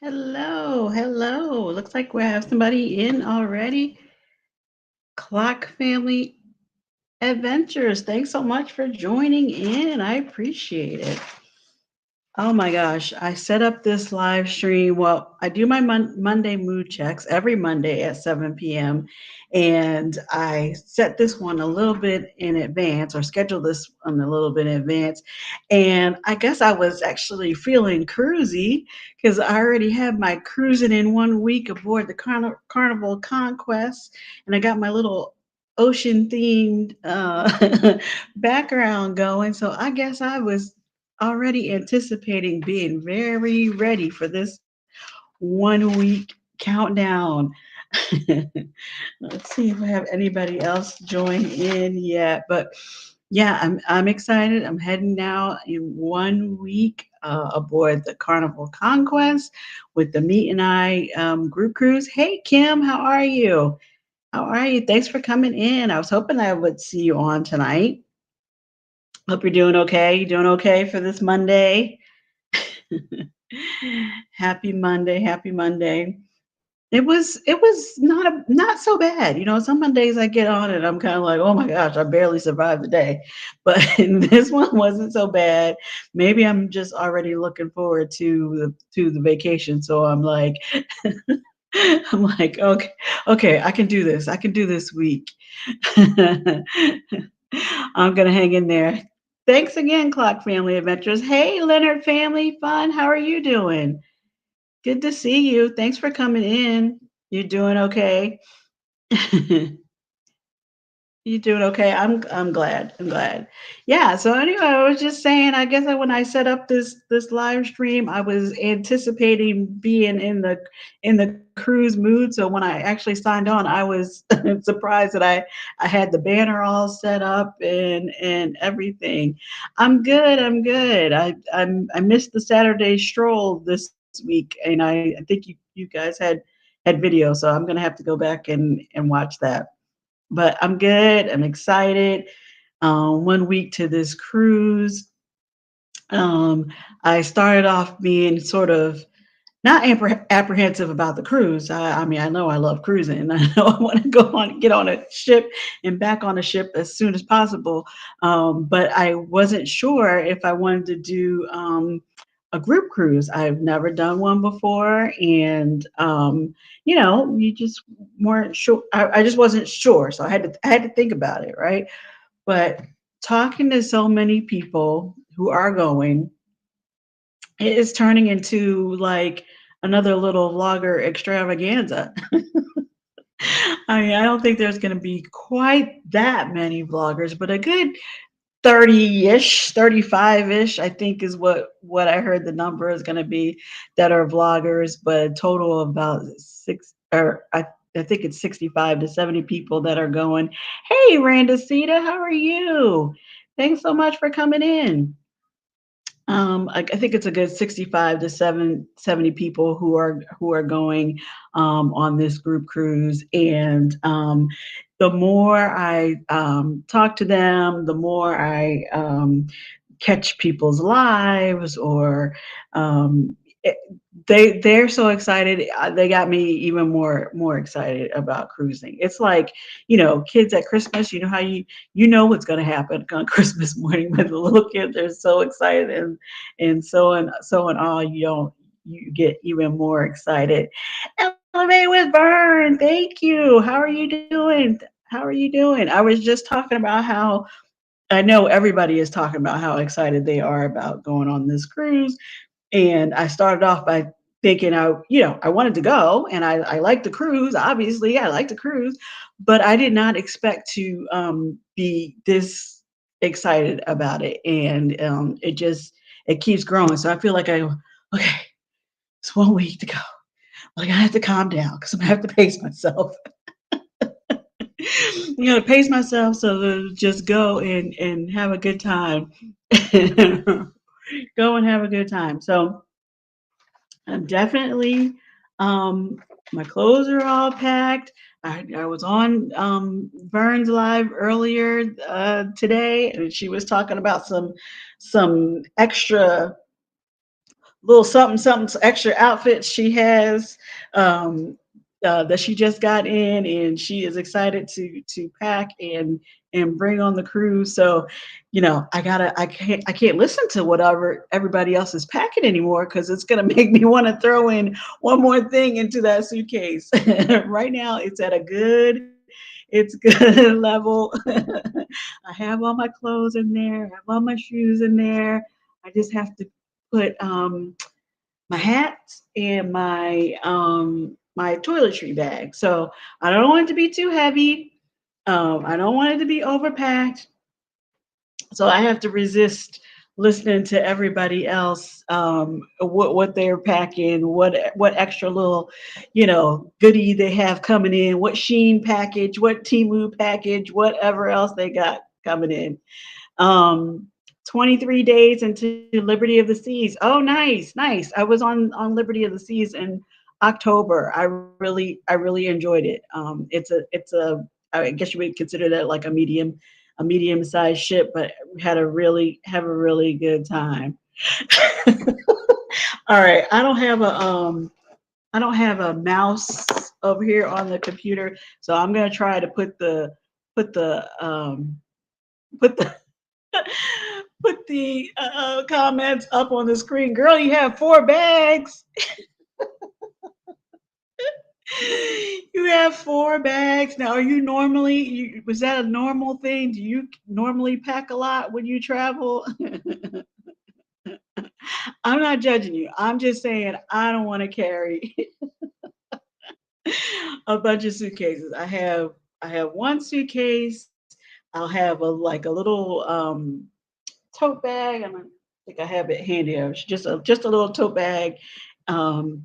Hello, hello. Looks like we have somebody in already. Clock Family Adventures. Thanks so much for joining in. I appreciate it. Oh my gosh, I set up this live stream. Well, I do my Monday mood checks every Monday at 7 p.m. And I set this one a little bit in advance or scheduled this one a little bit in advance. And I guess I was actually feeling cruisy because I already had my cruising in 1 week aboard the Carnival Conquest. And I got my little ocean themed background going. So I guess I was already anticipating being very ready for this 1 week countdown. Let's see if I have anybody else join in yet. But yeah, I'm excited. I'm heading now in 1 week aboard the Carnival Conquest with the Meet and I group cruise. Hey Kim, how are you? How are you? Thanks for coming in. I was hoping I would see you on tonight. Hope you're doing okay. You doing okay for this Monday? Happy Monday, happy Monday. It was not so bad. Some Mondays I get on and I'm kind of like, oh my gosh, I barely survived the day. But this one wasn't so bad. Maybe I'm just already looking forward to the vacation. So I'm like, I'm like, okay, okay, I can do this. I can do this week. I'm gonna hang in there. Thanks again, Clock Family Adventures. Hey, Leonard Family Fun, how are you doing? Good to see you. Thanks for coming in. You doing okay? You doing okay? I'm glad. I'm glad. Yeah. So anyway, I was just saying. I guess that when I set up this live stream, I was anticipating being in the cruise mood. So when I actually signed on, I was surprised that I had the banner all set up and everything. I'm good. I'm good. I missed the Saturday stroll this week, and I think you guys had video, so I'm gonna have to go back and watch that. But I'm good. I'm excited. 1 week to this cruise. Um, I started off being sort of not apprehensive about the cruise. I mean, I know I love cruising. I know I want to get on a ship and back on a ship as soon as possible. But I wasn't sure if I wanted to do a group cruise. I've never done one before, and you just weren't sure. I just wasn't sure, so I had to think about it, right? But talking to so many people who are going, it is turning into like another little vlogger extravaganza. I mean, I don't think there's going to be quite that many vloggers, but a good 30-ish, 35-ish, I think is what I heard the number is going to be that are vloggers, but a total of about I think it's 65 to 70 people that are going. Hey, Randacita, how are you? Thanks so much for coming in. I think it's a good 65 to 70 people who are going on this group cruise, and the more I talk to them, the more I catch people's lives or um, it, they're so excited. They got me even more excited about cruising. It's like, kids at Christmas. You know how you know what's going to happen on Christmas morning when the little kids are so excited and so and all. You get even more excited. Elevate with Vern, thank you. How are you doing? How are you doing? I was just talking about how I know everybody is talking about how excited they are about going on this cruise. And I started off by thinking I wanted to go and I like the cruise. Obviously, I like the cruise, but I did not expect to be this excited about it. And it keeps growing. So I feel like okay, it's 1 week to go. Like I have to calm down because I'm gonna have to pace myself. Pace myself so to just go and have a good time. Go and have a good time. So I'm definitely my clothes are all packed. I was on Vern's live earlier today, and she was talking about some extra little something something extra outfits she has, um, that she just got in, and she is excited to pack and bring on the cruise. So, I can't listen to whatever everybody else is packing anymore because it's gonna make me want to throw in one more thing into that suitcase. Right now, it's good level. I have all my clothes in there. I have all my shoes in there. I just have to put my hat and my toiletry bag. So I don't want it to be too heavy. I don't want it to be overpacked. So I have to resist listening to everybody else, what they're packing, what extra little, goodie they have coming in, what Sheen package, what Timu package, whatever else they got coming in. um 23 days into Liberty of the Seas. Oh, nice, nice. I was on Liberty of the Seas in October. I really enjoyed it. It's a I guess you would consider that like a medium sized ship, but we had a really good time. All right, I don't have a mouse over here on the computer, so I'm gonna try to put the put the comments up on the screen. Girl, you have 4 bags. You have 4 bags. Now, are you was that a normal thing? Do you normally pack a lot when you travel? I'm not judging you. I'm just saying I don't want to carry a bunch of suitcases. I have one suitcase. I'll have a little tote bag. I think I have it handy. It's just a little tote bag, um,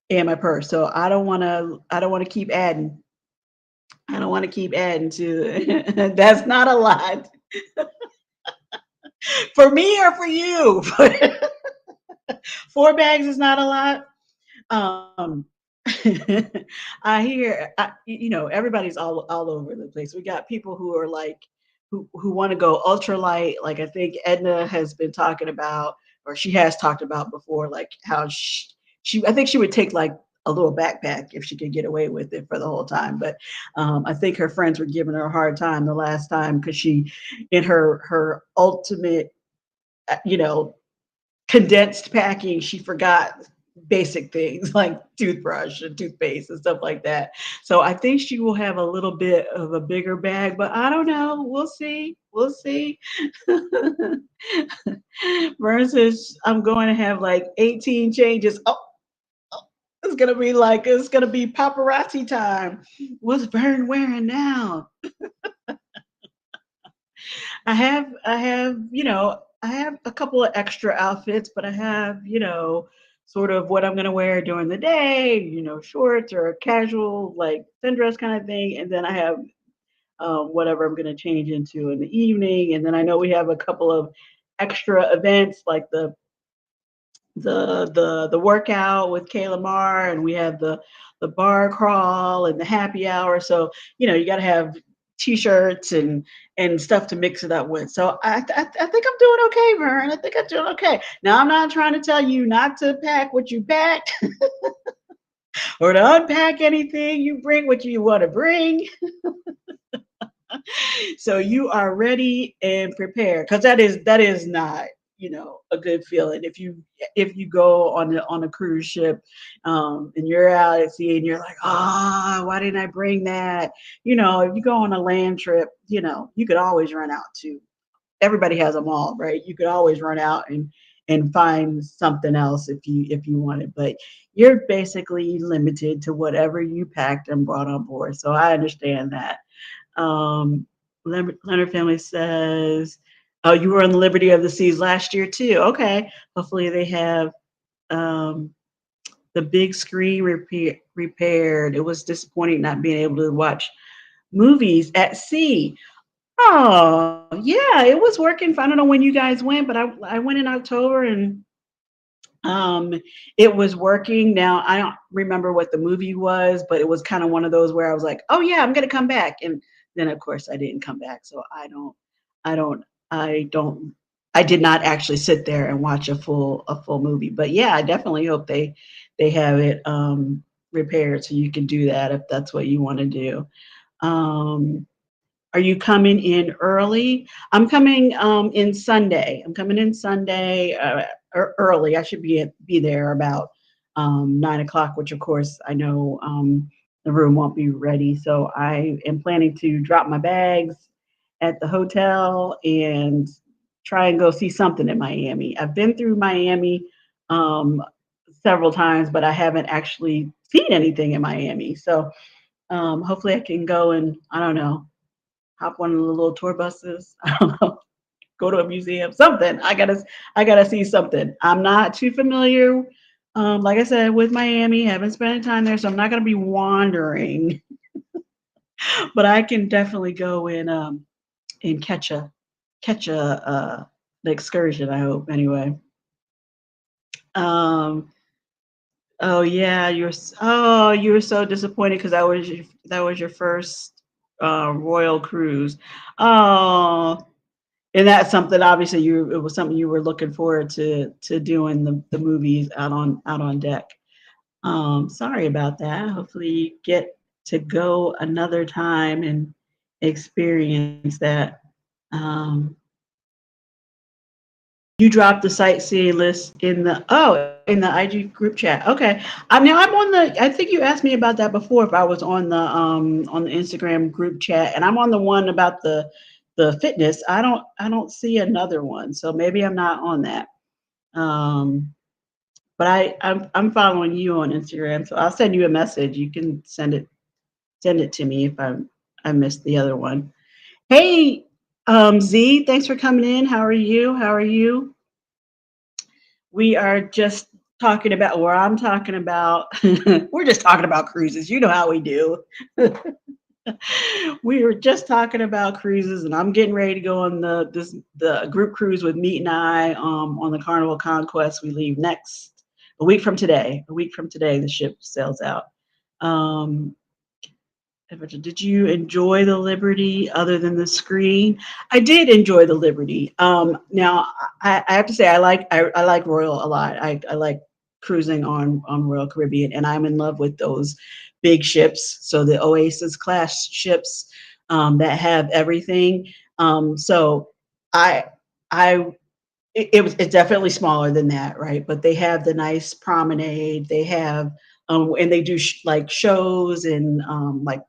and my purse. So I don't want to keep adding. I don't want to keep adding to. That's not a lot for me or for you. 4 bags is not a lot. Um, everybody's all over the place. We got people who are like who want to go ultralight. Like I think Edna has been talking about, or she has talked about before, like how she I think she would take like a little backpack if she could get away with it for the whole time. But I think her friends were giving her a hard time the last time because she, in her ultimate, you know, condensed packing, she forgot basic things like toothbrush and toothpaste and stuff like that. So I think she will have a little bit of a bigger bag, but I don't know. We'll see. We'll see. Versus I'm going to have like 18 changes. Oh, oh, it's gonna be paparazzi time. What's Vern wearing now? I have a couple of extra outfits, but I have, sort of what I'm gonna wear during the day, shorts or a casual like sundress kind of thing, and then I have whatever I'm gonna change into in the evening, and then I know we have a couple of extra events like the workout with Kayla Marr, and we have the bar crawl and the happy hour. So you got to have t-shirts and stuff to mix it up with. So I think I'm doing okay, Vern. I think I'm doing okay. Now I'm not trying to tell you not to pack what you packed or to unpack anything. You bring what you want to bring, so you are ready and prepared, because that is not a good feeling if you go on a cruise ship, and you're out at sea and you're like, why didn't I bring that? If you go on a land trip, you could always run out to, everybody has a mall, right? You could always run out and find something else if you wanted, but you're basically limited to whatever you packed and brought on board. So I understand that. Leonard family says, "Oh, you were on the Liberty of the Seas last year too." Okay, hopefully they have um, the big screen repaired. It was disappointing not being able to watch movies at sea. Oh, yeah, it was working. I don't know when you guys went, but I went in October, and um, it was working. Now I don't remember what the movie was, but it was kind of one of those where I was like, "Oh yeah, I'm gonna come back," and then of course I didn't come back. So I don't, I don't. I did not actually sit there and watch a full movie. But yeah, I definitely hope they have it repaired so you can do that if that's what you want to do. Um, are you coming in early? I'm coming in Sunday. I'm coming in Sunday early. I should be there about 9 o'clock, which of course I know the room won't be ready. So I am planning to drop my bags at the hotel and try and go see something in Miami. I've been through Miami um, several times, but I haven't actually seen anything in Miami. So hopefully I can go and I don't know, hop one of the little tour buses. I don't know, go to a museum, something. I gotta see something. I'm not too familiar, like I said, with Miami. Haven't spent any time there, so I'm not gonna be wandering. But I can definitely go and catch a an excursion. I hope anyway. Um, oh yeah, you were so disappointed because that was your first royal cruise. Oh, and that's something obviously it was something you were looking forward to doing the movies out on deck. Sorry about that. Hopefully you get to go another time and experience that. Um, you dropped the sightseeing list in the IG group chat. Okay. I'm on the I think you asked me about that before if I was on the Instagram group chat and I'm on the one about the fitness. I don't see another one. So maybe I'm not on that. Um but I'm following you on Instagram. So I'll send you a message. You can send it to me if I missed the other one. Hey, Z, thanks for coming in. How are you? How are you? We are just talking about where I'm talking about. We're just talking about cruises. You know how we do. We were just talking about cruises, and I'm getting ready to go on the group cruise with Meet and I on the Carnival Conquest. We leave next a week from today. A week from today, the ship sails out. Um, did you enjoy the Liberty other than the screen? I did enjoy the Liberty. Now I have to say I like Royal a lot. I like cruising on Royal Caribbean, and I'm in love with those big ships. So the Oasis class ships that have everything. So I I it's definitely smaller than that, right? But they have the nice promenade. They have and they do like shows and like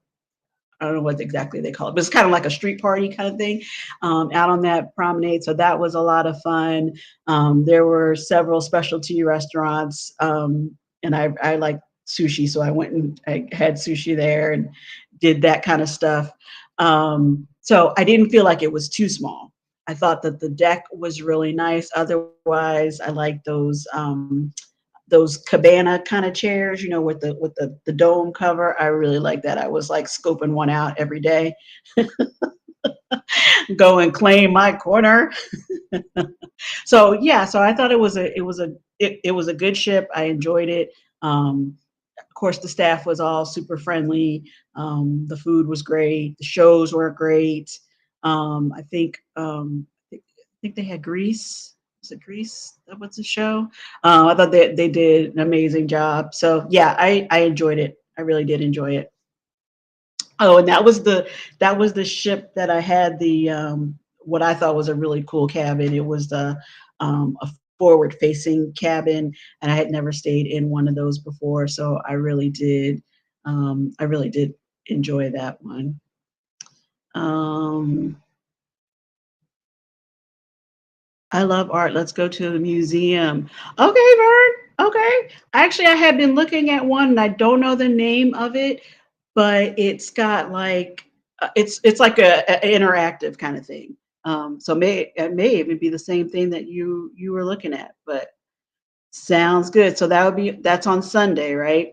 I don't know what exactly they call it, but it's kind of like a street party kind of thing out on that promenade. So that was a lot of fun. There were several specialty restaurants, and I like sushi, so I went and I had sushi there and did that kind of stuff. So I didn't feel like it was too small. I thought that the deck was really nice. Otherwise, I like those cabana kind of chairs, with the dome cover. I really like that. I was like scoping one out every day. Go and claim my corner. So yeah, so I thought it was a good ship. I enjoyed it. Of course, the staff was all super friendly. The food was great. The shows were great. I think they had Grease. Was it Grease? That was the show. I thought they did an amazing job. So yeah, I enjoyed it. I really did enjoy it. Oh, and that was the ship that I had the what I thought was a really cool cabin. It was a forward facing cabin, and I had never stayed in one of those before, so I really did enjoy that one. Um, I love art. Let's go to the museum. Okay, Vern. Okay. Actually, I have been looking at one and I don't know the name of it, but it's got like it's like a interactive kind of thing. So it may even be the same thing that you were looking at, but sounds good. So that's on Sunday, right?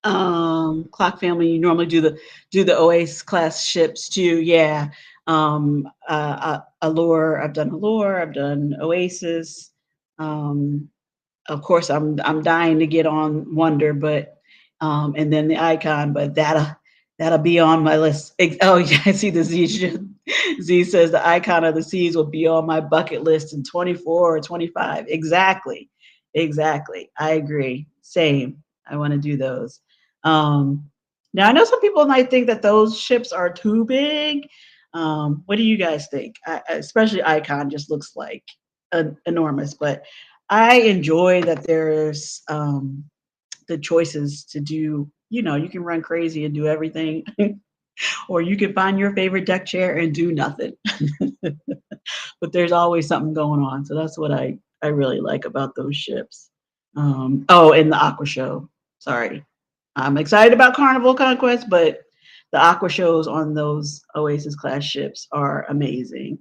Clock family, you normally do the Oasis class ships too. Yeah. Allure, I've done Allure, I've done Oasis. Um, of course, I'm dying to get on Wonder, but and then the Icon, but that That'll be on my list. Oh, yeah, I see the Z. Z says the icon of the seas will be on my bucket list in 24 or 25. Exactly. Exactly. I agree. Same. I want to do those. Um, Now, I know some people might think that those ships are too big. What do you guys think? Especially Icon just looks like enormous, but I enjoy that there's the choices to do. You can run crazy and do everything, or you can find your favorite deck chair and do nothing. But there's always something going on. So that's what I really like about those ships. Oh, and the Aqua Show. Sorry, I'm excited about Carnival Conquest, but the Aqua shows on those Oasis class ships are amazing.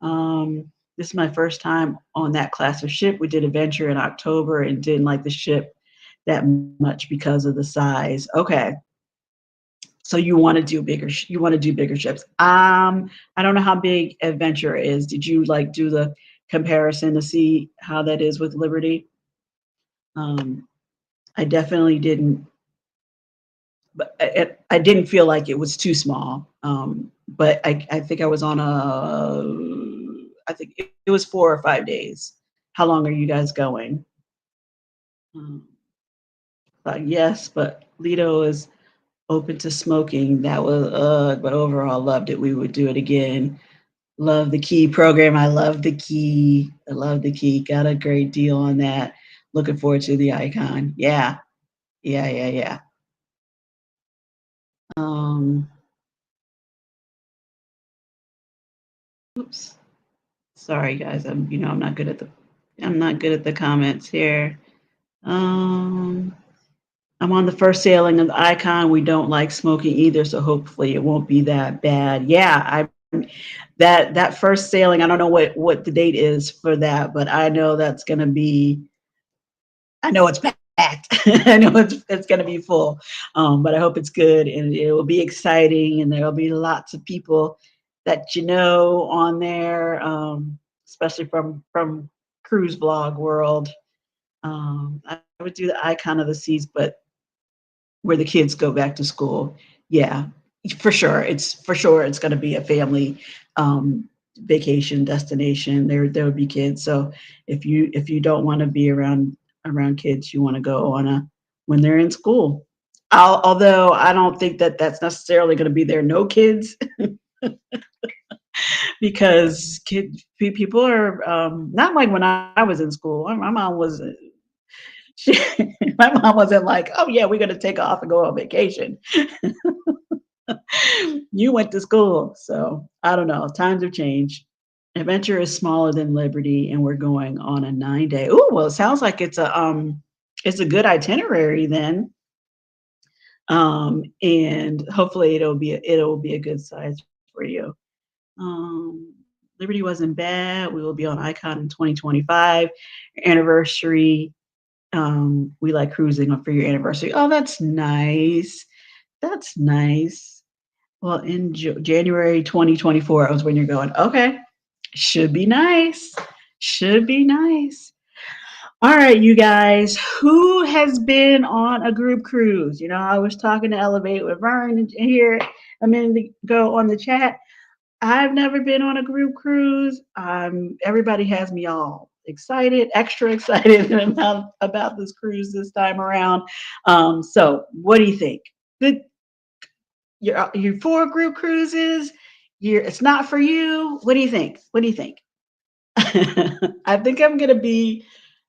This is my first time on that class of ship. We did Adventure in October and didn't like the ship that much because of the size. Okay, so you want to do bigger. You want to do bigger ships. I don't know how big Adventure is. Did you like do the comparison to see how that is with Liberty? Um, I definitely didn't, but I didn't feel like it was too small. But I think I was on I think it was 4 or 5 days. How long are you guys going? Um, yes, but Lido is open to smoking. That was, but overall loved it. We would do it again. Love the key program. I love the key. I love the key. Got a great deal on that. Looking forward to the icon. Yeah, yeah, yeah, yeah. Um, Oops. Sorry, guys. I'm not good at the comments here. Um, I'm on the first sailing of the icon. We don't like smoking either, so hopefully it won't be that bad. Yeah, that first sailing. I don't know what the date is for that, but I know that's gonna be. I know it's packed. I know it's gonna be full. But I hope it's good and it will be exciting, and there'll be lots of people that on there, especially from cruise vlog world. I would do the icon of the seas, but where the kids go back to school. Yeah, for sure. It's going to be a family vacation destination. There would be kids. So if you don't want to be around kids, you want to go on a when they're in school. Although I don't think that that's necessarily going to be there. No kids, because people are not like when I was in school. My mom was she, my mom wasn't like, oh yeah, we're going to take off and go on vacation. You went to school, so I don't know. Times have changed. Adventure is smaller than Liberty, and we're going on a 9 day. Oh, well, it sounds like it's a good itinerary then. And hopefully it'll be a good size for you. Um, Liberty wasn't bad. We will be on Icon in 2025 anniversary. We like cruising for your anniversary. Oh, that's nice. That's nice. Well, in January 2024 was when you're going. Okay, should be nice. Should be nice. All right, you guys. Who has been on a group cruise? I was talking to Elevate with Vern here a minute ago on the chat. I've never been on a group cruise. Everybody has me all excited, extra excited about this cruise this time around. So, what do you think? Good. You're for group cruises. It's not for you. What do you think? What do you think? I think I'm gonna be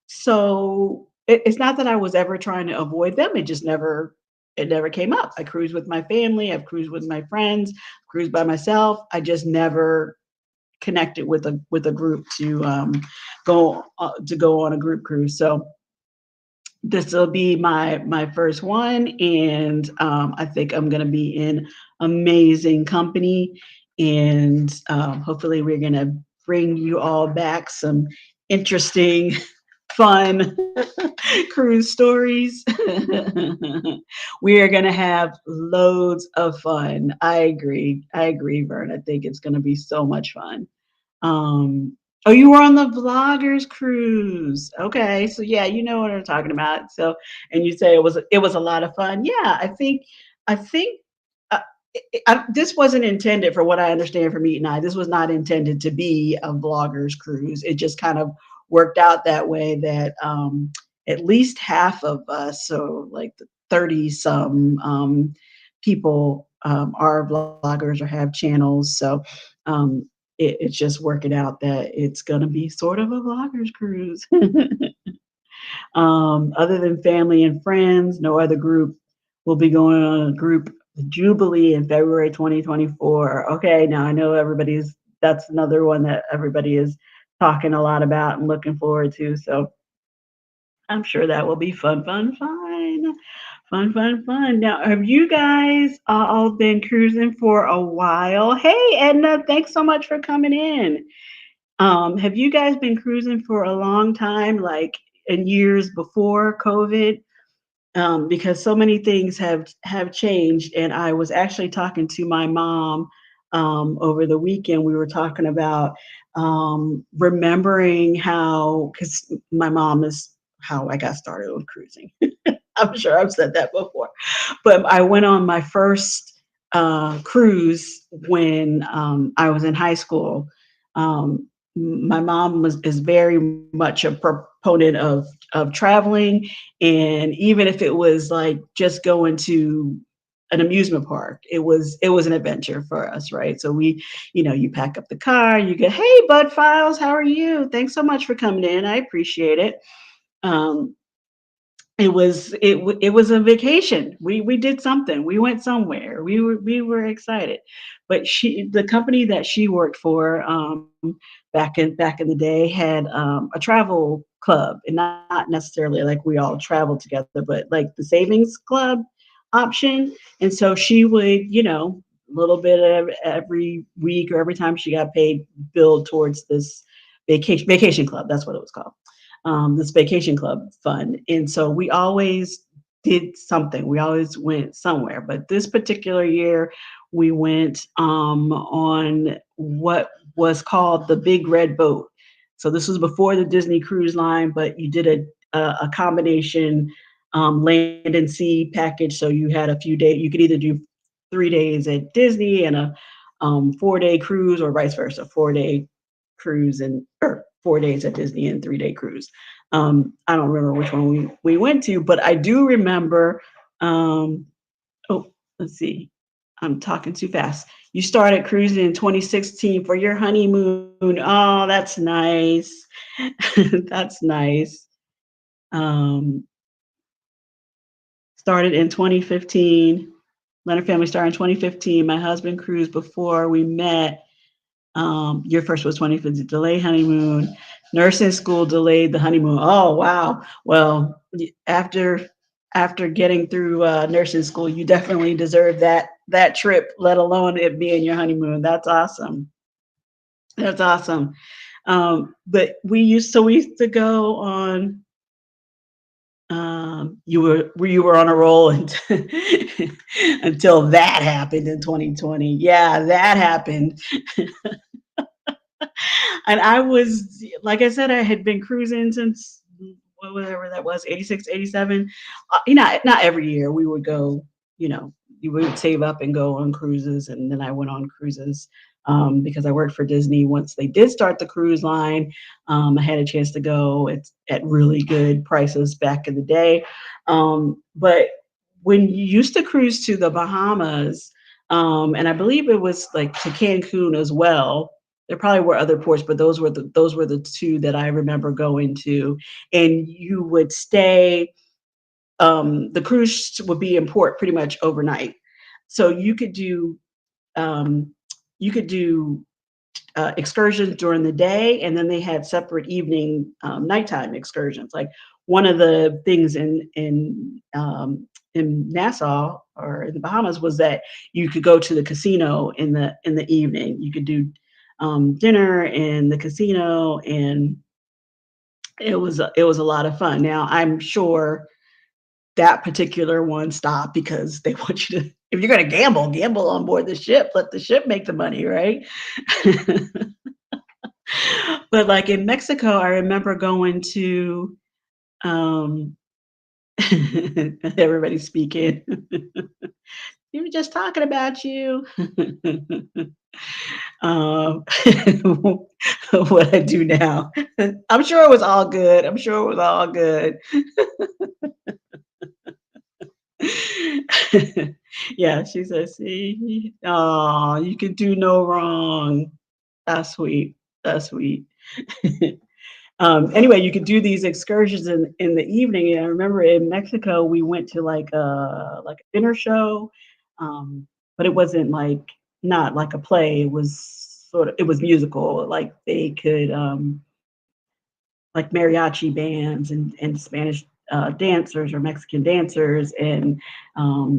so. It's not that I was ever trying to avoid them. It never came up. I cruise with my family. I've cruised with my friends. Cruised by myself. I just never connected with a group to go on a group cruise. So this will be my first one, and I think I'm going to be in amazing company, and hopefully we're going to bring you all back some interesting fun cruise stories. We are going to have loads of fun. I agree, Vern. I think it's going to be so much fun. Oh, you were on the vloggers cruise. Okay, so yeah, you know what I'm talking about. So, and you say it was a lot of fun. Yeah, I think this wasn't intended, for what I understand from Eat and I, this was not intended to be a vlogger's cruise. It just kind of worked out that way that at least half of us, so like 30 some people are vloggers or have channels. So it's just working out that it's going to be sort of a vlogger's cruise. Other than family and friends, no other group will be going on a group Jubilee in February 2024. Okay, now I know that's another one that everybody is talking a lot about and looking forward to. So I'm sure that will be fun, fun, fun. Fun, fun, fun. Now, have you guys all been cruising for a while? Hey, Edna, thanks so much for coming in. Have you guys been cruising for a long time, like in years before COVID? Because so many things have changed. And I was actually talking to my mom over the weekend. We were talking about remembering how, because my mom is how I got started on cruising. I'm sure I've said that before, but I went on my first cruise when I was in high school. My mom is very much a proponent of traveling, and even if it was like just going to an amusement park, it was an adventure for us, right? So you pack up the car, you get, hey, Bud Files, how are you? Thanks so much for coming in. I appreciate it. Um, it was a vacation. We did something. We went somewhere. We were excited. But the company that she worked for back in the day had a travel club, and not necessarily like we all traveled together, but like the savings club option. And so she would, a little bit of every week or every time she got paid, build towards this vacation club. That's what it was called, this vacation club fund. And so we always did something. We always went somewhere. But this particular year, we went on what was called the Big Red Boat. So this was before the Disney Cruise Line, but you did a combination land and sea package. So you had a few days. You could either do 3 days at Disney and a 4-day cruise, or vice versa, 4-day cruise and or 4 days at Disney and 3-day cruise. I don't remember which one we went to, but I do remember. Um, oh, let's see. I'm talking too fast. You started cruising in 2016 for your honeymoon. Oh, that's nice. That's nice. Um, Started in 2015. Leonard family started in 2015. My husband cruised before we met. Your first was 2050, delayed honeymoon. Nursing school delayed the honeymoon. Oh, wow. Well, after getting through nursing school, you definitely deserve that trip, let alone it being your honeymoon. That's awesome. That's awesome. But we used to go on. You were on a roll until that happened in 2020. Yeah, that happened. And I was, like I said, I had been cruising since whatever that was, 86, 87. Not every year we would go, you would save up and go on cruises. And then I went on cruises because I worked for Disney. Once they did start the cruise line, I had a chance to go at really good prices back in the day. But when you used to cruise to the Bahamas, and I believe it was like to Cancun as well. There probably were other ports, but those were the two that I remember going to. And you would stay. The cruise would be in port pretty much overnight, so um, you could do excursions during the day, and then they had separate evening, nighttime excursions. Like one of the things in Nassau or in the Bahamas was that you could go to the casino in the evening. You could do dinner in the casino, and it was a lot of fun. Now I'm sure that particular one stopped because they want you to. If you're going to gamble on board the ship. Let the ship make the money, right? But like in Mexico, I remember going to um everybody speaking. We were just talking about you." Um, what I do now. I'm sure it was all good. I'm sure it was all good. Yeah, she says, "See, oh, you can do no wrong." That's sweet. That's sweet. Anyway, you could do these excursions in the evening. And I remember in Mexico, we went to like a dinner show, but it wasn't like not like a play. It was it was musical. Like they could like mariachi bands and Spanish dancers or Mexican dancers and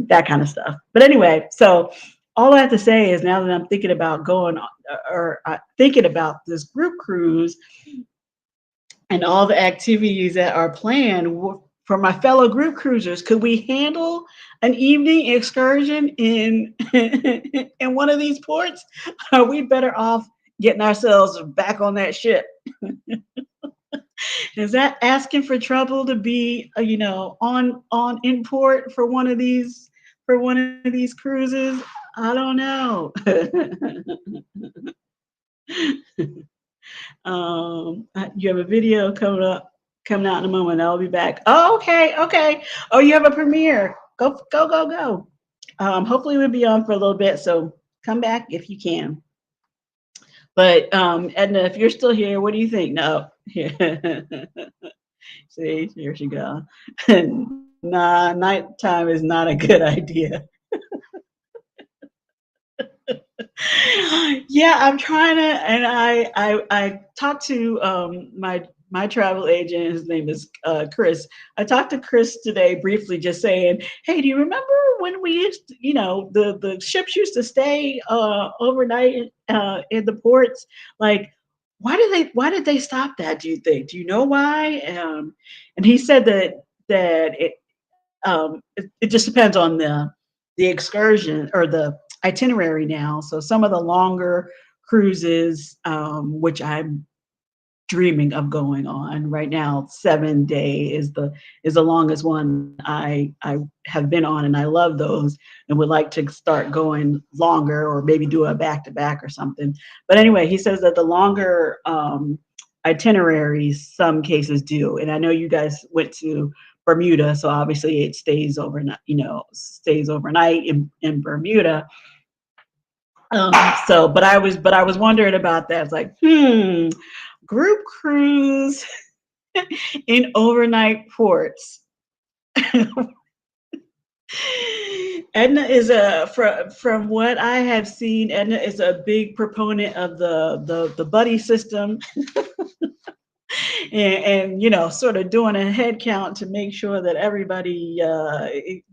that kind of stuff. But anyway, so all I have to say is now that I'm thinking about going or thinking about this group cruise and all the activities that are planned for my fellow group cruisers, could we handle an evening excursion in in one of these ports? Are we better off getting ourselves back on that ship? Is that asking for trouble to be, on import for one of these cruises? I don't know. You have a video coming out in a moment. I'll be back. Oh, okay, okay. Oh, you have a premiere. Go, go, go, go. Hopefully we'll be on for a little bit, so come back if you can. But Edna, if you're still here, what do you think? No. See, here she goes. Nah, nighttime is not a good idea. Yeah, I'm trying to, and I talked to my travel agent. His name is Chris. I talked to Chris today briefly, just saying, "Hey, do you remember when we used, the ships used to stay overnight in the ports? Like, why did they stop that? Do you think? Do you know why?" And he said that it just depends on the excursion or the itinerary now. So some of the longer cruises, which I'm dreaming of going on right now, 7 day is the longest one I have been on, and I love those and would like to start going longer or maybe do a back to back or something. But anyway, he says that the longer itineraries some cases do, and I know you guys went to Bermuda, so obviously it stays overnight, stays overnight in Bermuda. But I was wondering about that. It's like, group cruise in overnight ports. Edna is from what I have seen, Edna is a big proponent of the buddy system, and sort of doing a head count to make sure that everybody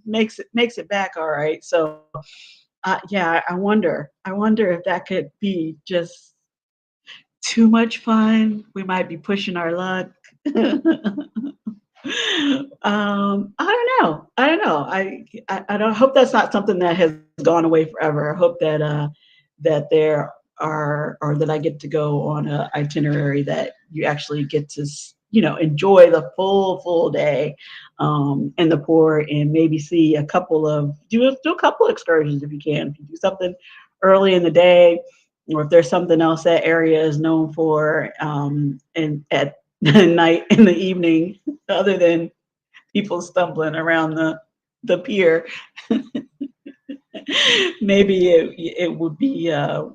makes it back all right. So yeah, I wonder if that could be just too much fun. We might be pushing our luck. I don't know. I don't know. I don't hope that's not something that has gone away forever. I hope that there are or that I get to go on a itinerary that you actually get to enjoy the full day in the port and maybe see a couple of do a couple excursions if you can. If you do something early in the day, or if there's something else that area is known for, and at night in the evening, other than people stumbling around the pier, maybe it would be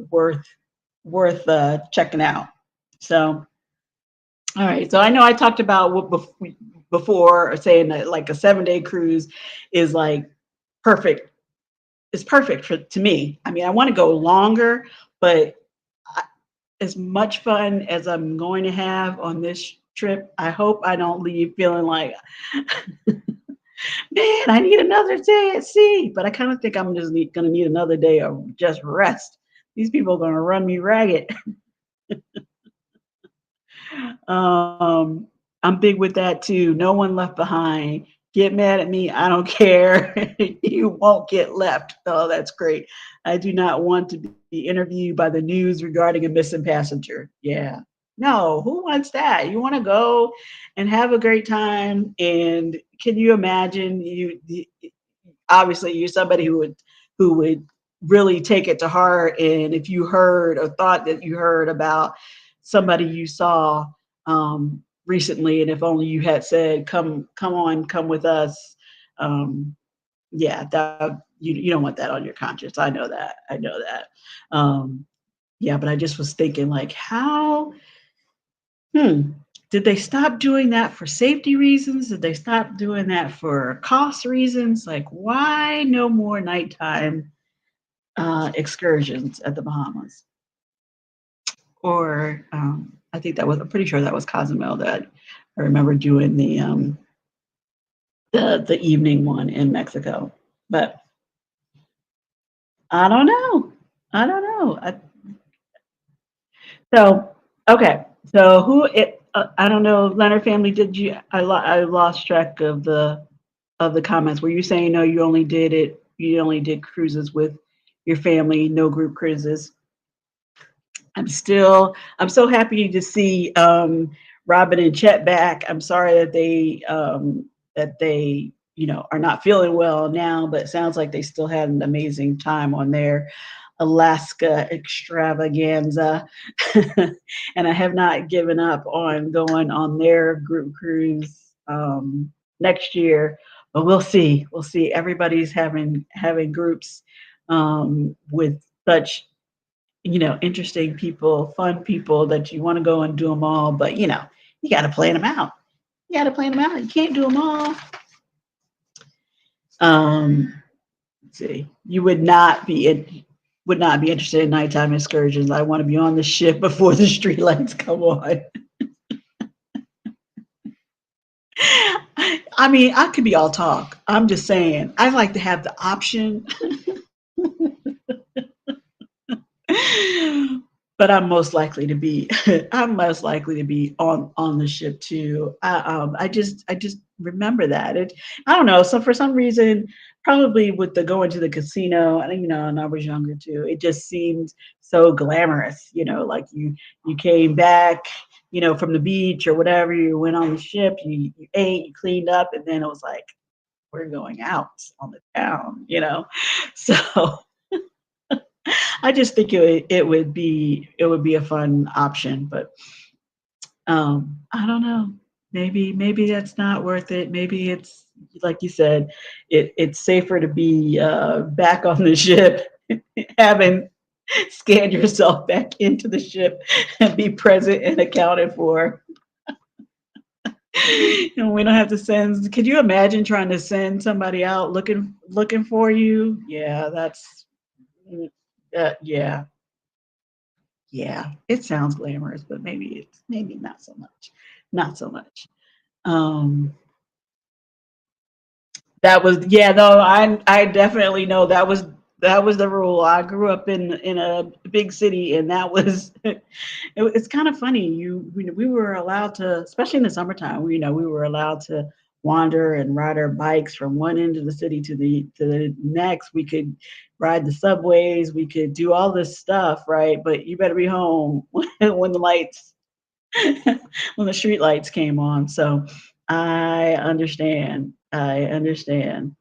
worth checking out. So, all right. So I know I talked about what before, saying that like a 7 day cruise is like perfect. It's perfect to me. I mean, I want to go longer, but as much fun as I'm going to have on this trip, I hope I don't leave feeling like, man, I need another day at sea. But I kind of think I'm just going to need another day of just rest. These people are going to run me ragged. Um, I'm big with that too. No one left behind. Get mad at me. I don't care. You won't get left. Oh, that's great. I do not want to be interviewed by the news regarding a missing passenger. Yeah. No, who wants that? You want to go and have a great time. And can you imagine obviously you're somebody who would who would really take it to heart. And if you heard or thought that you heard about somebody you saw recently, and if only you had said, come on, come with us. Yeah, that you don't want that on your conscience. I know that. I know that. Um, yeah, but I just was thinking, like, how Hmm. Did they stop doing that for safety reasons? Did they stop doing that for cost reasons? Like, why no more nighttime excursions at the Bahamas? Or I think that was, I'm pretty sure that was Cozumel that I remember doing the evening one in Mexico. But I don't know. I don't know. So okay. So who it? I don't know. Leonard family. Did you? I lost track of the comments. Were you saying no? You only did it. You only did cruises with your family. No group cruises. I'm so happy to see Robin and Chet back. I'm sorry that they are not feeling well now, but it sounds like they still had an amazing time on their Alaska extravaganza. And I have not given up on going on their group cruise next year, but we'll see. We'll see. Everybody's having groups with such interesting people, fun people that you want to go and do them all, but you got to plan them out. You got to plan them out. You can't do them all. Um, let's see. You would not be interested in nighttime excursions. I want to be on the ship before the street lights come on. I mean, I could be all talk. I'm just saying, I like to have the option. But I'm most likely to be I'm most likely to be on the ship too. I just remember that. I don't know. So for some reason, probably with the going to the casino, and and I was younger too, it just seemed so glamorous. Like you came back, from the beach or whatever, you went on the ship, you ate, you cleaned up, and then it was like, we're going out on the town. So I just think it would be a fun option, but I don't know. Maybe that's not worth it. Maybe it's like you said, it's safer to be back on the ship, having scanned yourself back into the ship and be present and accounted for. And we don't have to send. Could you imagine trying to send somebody out looking for you? Yeah, mm, yeah. Yeah, it sounds glamorous, but maybe not so much. Not so much. Um, that was yeah, no, I definitely know that was the rule. I grew up in a big city, and that was it's kind of funny. We were allowed to, especially in the summertime. We were allowed to wander and ride our bikes from one end of the city to the next. We could ride the subways. We could do all this stuff, right? But you better be home when the lights when the street lights came on. So I understand. I understand.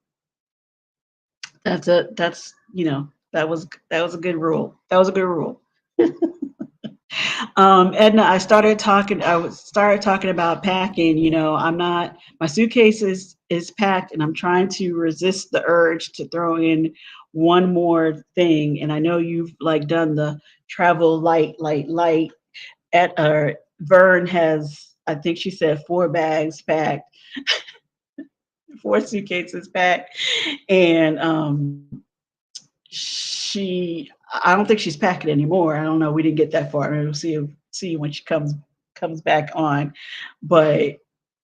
That was a good rule. That was a good rule. Edna, started talking about packing. I'm not, my suitcase is packed, and I'm trying to resist the urge to throw in one more thing. And I know you've like done the travel light, light, light. At Vern has, I think she said, 4 bags packed, 4 suitcases packed, and I don't think she's packing anymore. I don't know. We didn't get that far. Maybe we'll see when she comes back on. But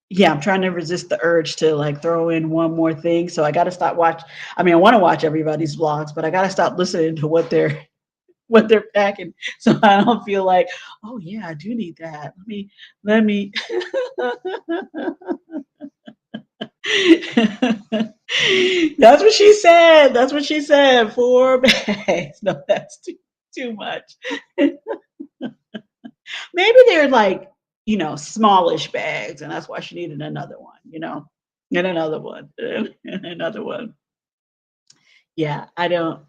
yeah, I'm trying to resist the urge to like throw in one more thing. So I got to stop watch. I mean, I want to watch everybody's vlogs, but I got to stop listening to what they're packing, so I don't feel like, oh yeah, I do need that. Let me. That's what she said. That's what she said. 4 bags. No, that's too much. Maybe they're like, smallish bags, and that's why she needed another one, and another one, and another one. Yeah, I don't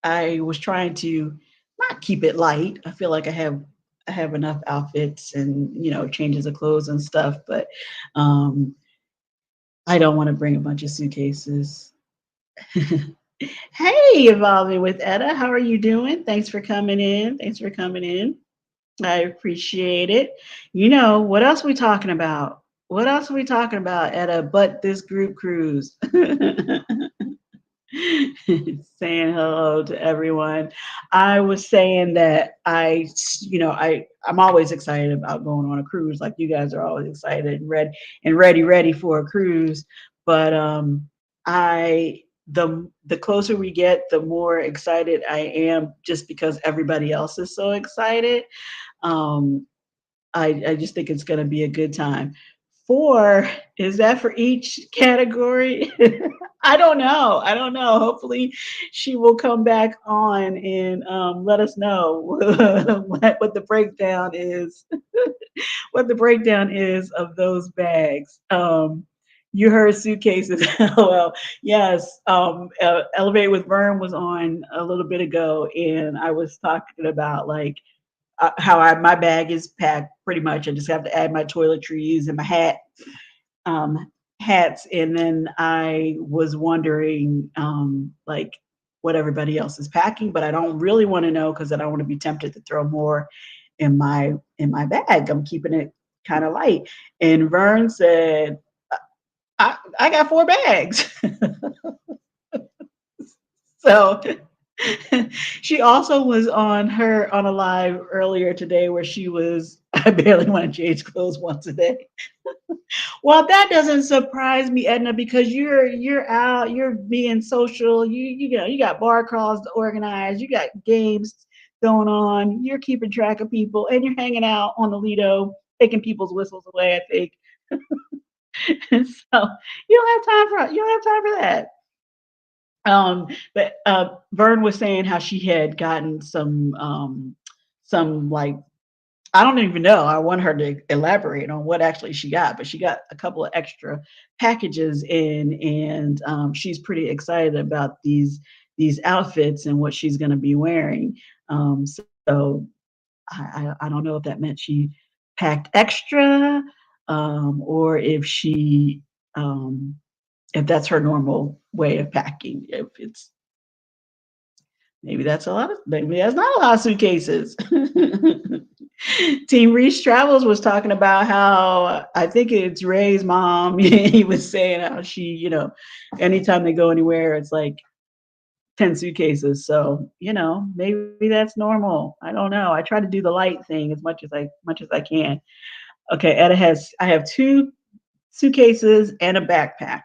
I was trying to not keep it light. I feel like I have enough outfits and, changes of clothes and stuff, but um I don't want to bring a bunch of suitcases. Hey, Evolving with Etta, how are you doing? Thanks for coming in. Thanks for coming in. I appreciate it. What else we talking about? What else are we talking about, Etta, but this group cruise? Saying hello to everyone. I was saying that I'm always excited about going on a cruise. Like you guys are always excited and ready for a cruise. But I the closer we get, the more excited I am, just because everybody else is so excited. Um, I just think it's going to be a good time. Four, is that for each category? I don't know. I don't know. Hopefully, she will come back on and let us know what the breakdown is. What the breakdown is of those bags. You heard suitcases. Well, yes. Elevate with Vern was on a little bit ago, and I was talking about like how my bag is packed pretty much. I just have to add my toiletries and my um, hats, and then I was wondering like what everybody else is packing, but I don't really want to know because I don't want to be tempted to throw more in my bag. I'm keeping it kind of light. And Vern said, I got 4 bags. So she also was on a live earlier today where she was I barely want to change clothes once a day. Well, that doesn't surprise me, Edna, because you're out, you're being social, you got bar crawls to organize, you got games going on, you're keeping track of people, and you're hanging out on the Lido, taking people's whistles away, I think. So you don't have time for that. But Vern was saying how she had gotten some like I don't even know. I want her to elaborate on what actually she got, but she got a couple of extra packages in, and she's pretty excited about these outfits and what she's going to be wearing. So I don't know if that meant she packed extra, or um, if that's her normal way of packing. If it's maybe that's not a lot of suitcases. Team Reach Travels was talking about how I think it's Ray's mom. He was saying how she, anytime they go anywhere, it's like 10 suitcases. So, maybe that's normal. I don't know. I try to do the light thing as much as I can. Okay, I have 2 suitcases and a backpack.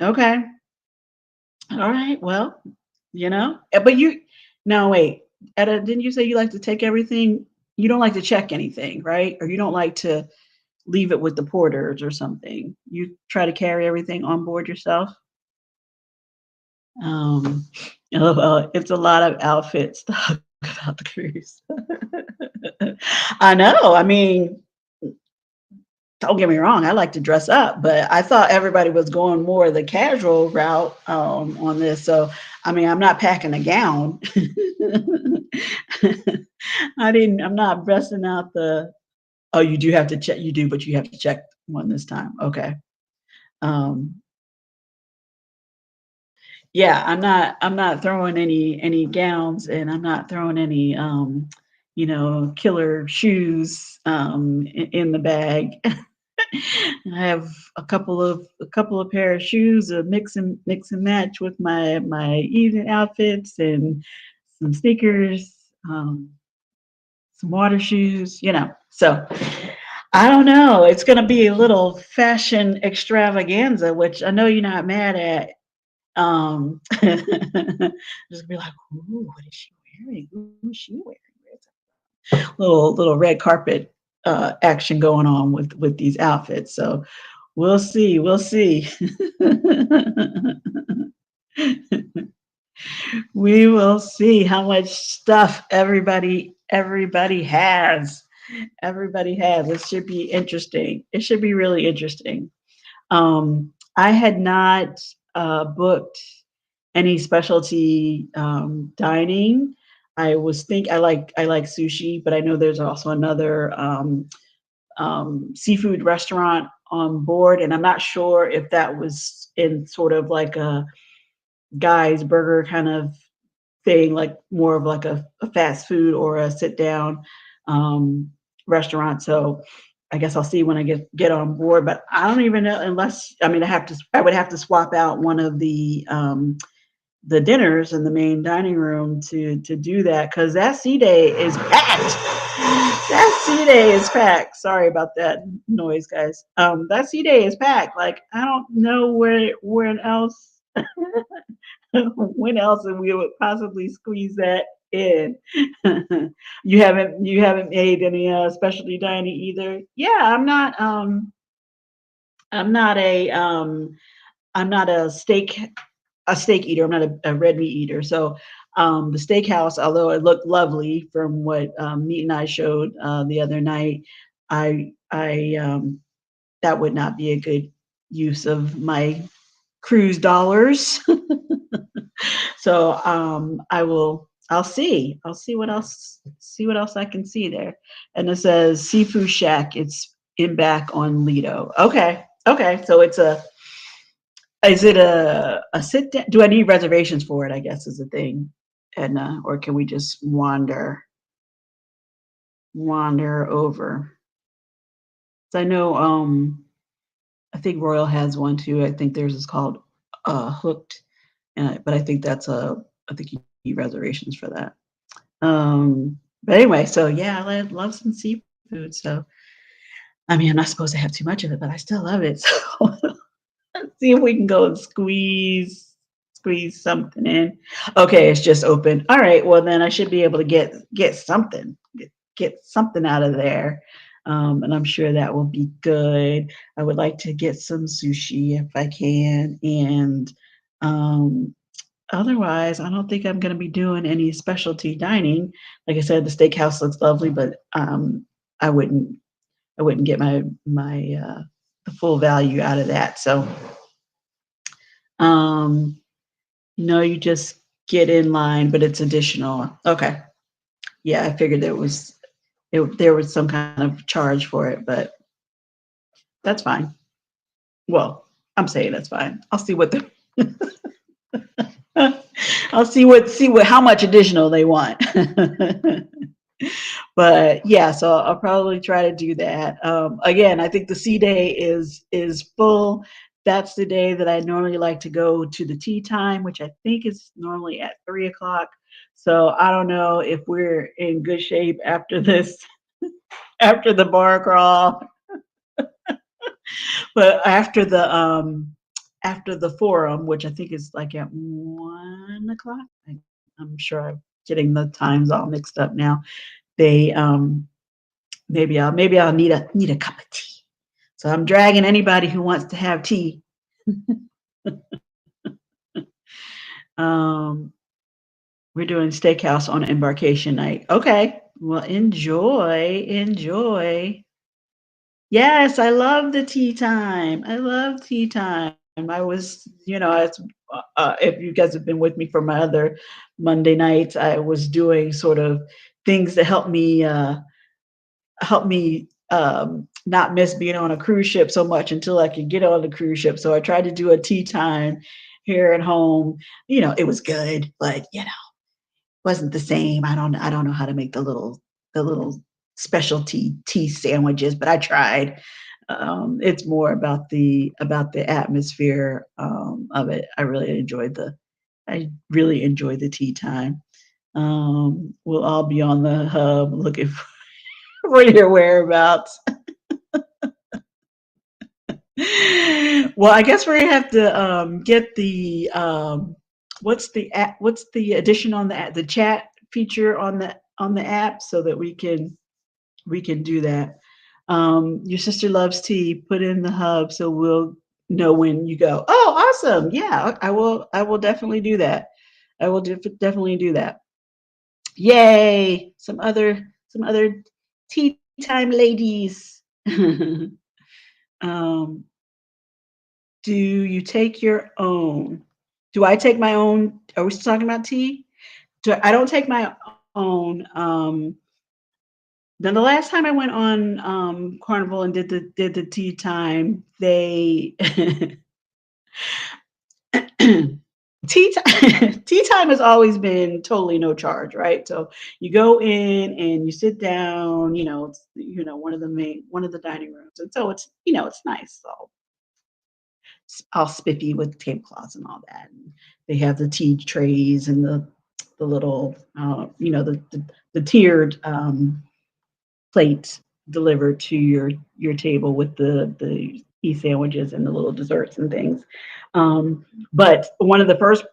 Okay. All right. Well, but no, wait. Etta, didn't you say you like to take everything? You don't like to check anything, right? Or you don't like to leave it with the porters or something. You try to carry everything on board yourself. Um, well, it's a lot of outfits to talk about the cruise. I know. I mean, don't get me wrong. I like to dress up, but I thought everybody was going more the casual route on this. So, I mean, I'm not packing a gown. I'm not busting out the. Oh, you do have to check. You do, but you have to check one this time. Okay. Um, yeah, I'm not throwing any gowns, and I'm not throwing any killer shoes in the bag. I have a couple of pair of shoes, a mix and match with my evening outfits, and some sneakers, some water shoes. So I don't know. It's going to be a little fashion extravaganza, which I know you're not mad at. Just gonna be like, ooh, what is she wearing? Who's she wearing? Little red carpet action going on with these outfits. So we'll see. We'll see. We will see how much stuff everybody has. Everybody has. It should be interesting. It should be really interesting. I had not booked any specialty dining. I like sushi, but I know there's also another seafood restaurant on board, and I'm not sure if that was in sort of like a guy's burger kind of thing, like more of like a fast food or a sit down um, restaurant. So I guess I'll see when I get on board. But I don't even know unless I mean I would have to swap out one of the dinners in the main dining room to do that because that sea day is packed. That sea day is packed. Sorry about that noise, guys. That sea day is packed. Like I don't know where else when else we would possibly squeeze that in. You haven't made any specialty dining either. Yeah, I'm not a I'm not a steak eater. I'm not a red meat eater. So the steakhouse, although it looked lovely from what Meat and I showed the other night, I that would not be a good use of my cruise dollars. So I'll see what else I can see there. And it says Seafood Shack. It's in back on Lido. Okay. Okay. So it's a is it a sit down? Do I need reservations for it? I guess is the thing. And or can we just wander over? So I know I think Royal has one too. I think theirs is called Hooked. But I think I think you need reservations for that. But anyway, so yeah, I love some seafood. So I mean, I'm not supposed to have too much of it, but I still love it. So let's see if we can go and squeeze something in. Okay, it's just open. All right, well then I should be able to get something, get something out of there. And I'm sure that will be good. I would like to get some sushi if I can, and um, otherwise, I don't think I'm gonna be doing any specialty dining. Like I said, the steakhouse looks lovely, but I wouldn't I wouldn't get my the full value out of that. So um, no, you just get in line, but it's additional. Okay, yeah, I figured there was some kind of charge for it, but that's fine. Well, I'm saying that's fine. I'll see what the I'll see what how much additional they want. But yeah, so I'll probably try to do that. Again, I think the C day is full. That's the day that I normally like to go to the tea time, which I think is normally at 3 o'clock. So I don't know if we're in good shape after this, after the bar crawl, but after the forum, which I think is like at 1 o'clock. I'm sure I'm getting the times all mixed up now. They maybe I'll need a cup of tea. So I'm dragging anybody who wants to have tea. Um, we're doing steakhouse on embarkation night. Okay. Well, enjoy. Yes, I love the tea time. I love tea time. I was, if you guys have been with me for my other Monday nights, I was doing sort of things to help me not miss being on a cruise ship so much until I could get on the cruise ship. So I tried to do a tea time here at home. It was good, but wasn't the same. I don't know how to make the little specialty tea sandwiches, but I tried. It's more about the atmosphere of it. I really enjoyed the tea time. We'll all be on the hub looking for your whereabouts. Well, I guess we're gonna have to get the what's the addition on the chat feature on the app so that we can do that. Your sister loves tea. Put in the hub so we'll know when you go. Oh, awesome! Yeah, I will definitely do that. I will definitely do that. Yay! Some other tea time ladies. um, do you take your own? Do I take my own? Are we still talking about tea? I don't take my own. Then the last time I went on Carnival and did the tea time, they tea time has always been totally no charge, right? So you go in and you sit down. It's one of the dining rooms, and so it's nice. So all spiffy with tablecloths and all that. And they have the tea trays and the little the tiered plates delivered to your table with the tea sandwiches and the little desserts and things. Um, but one of the first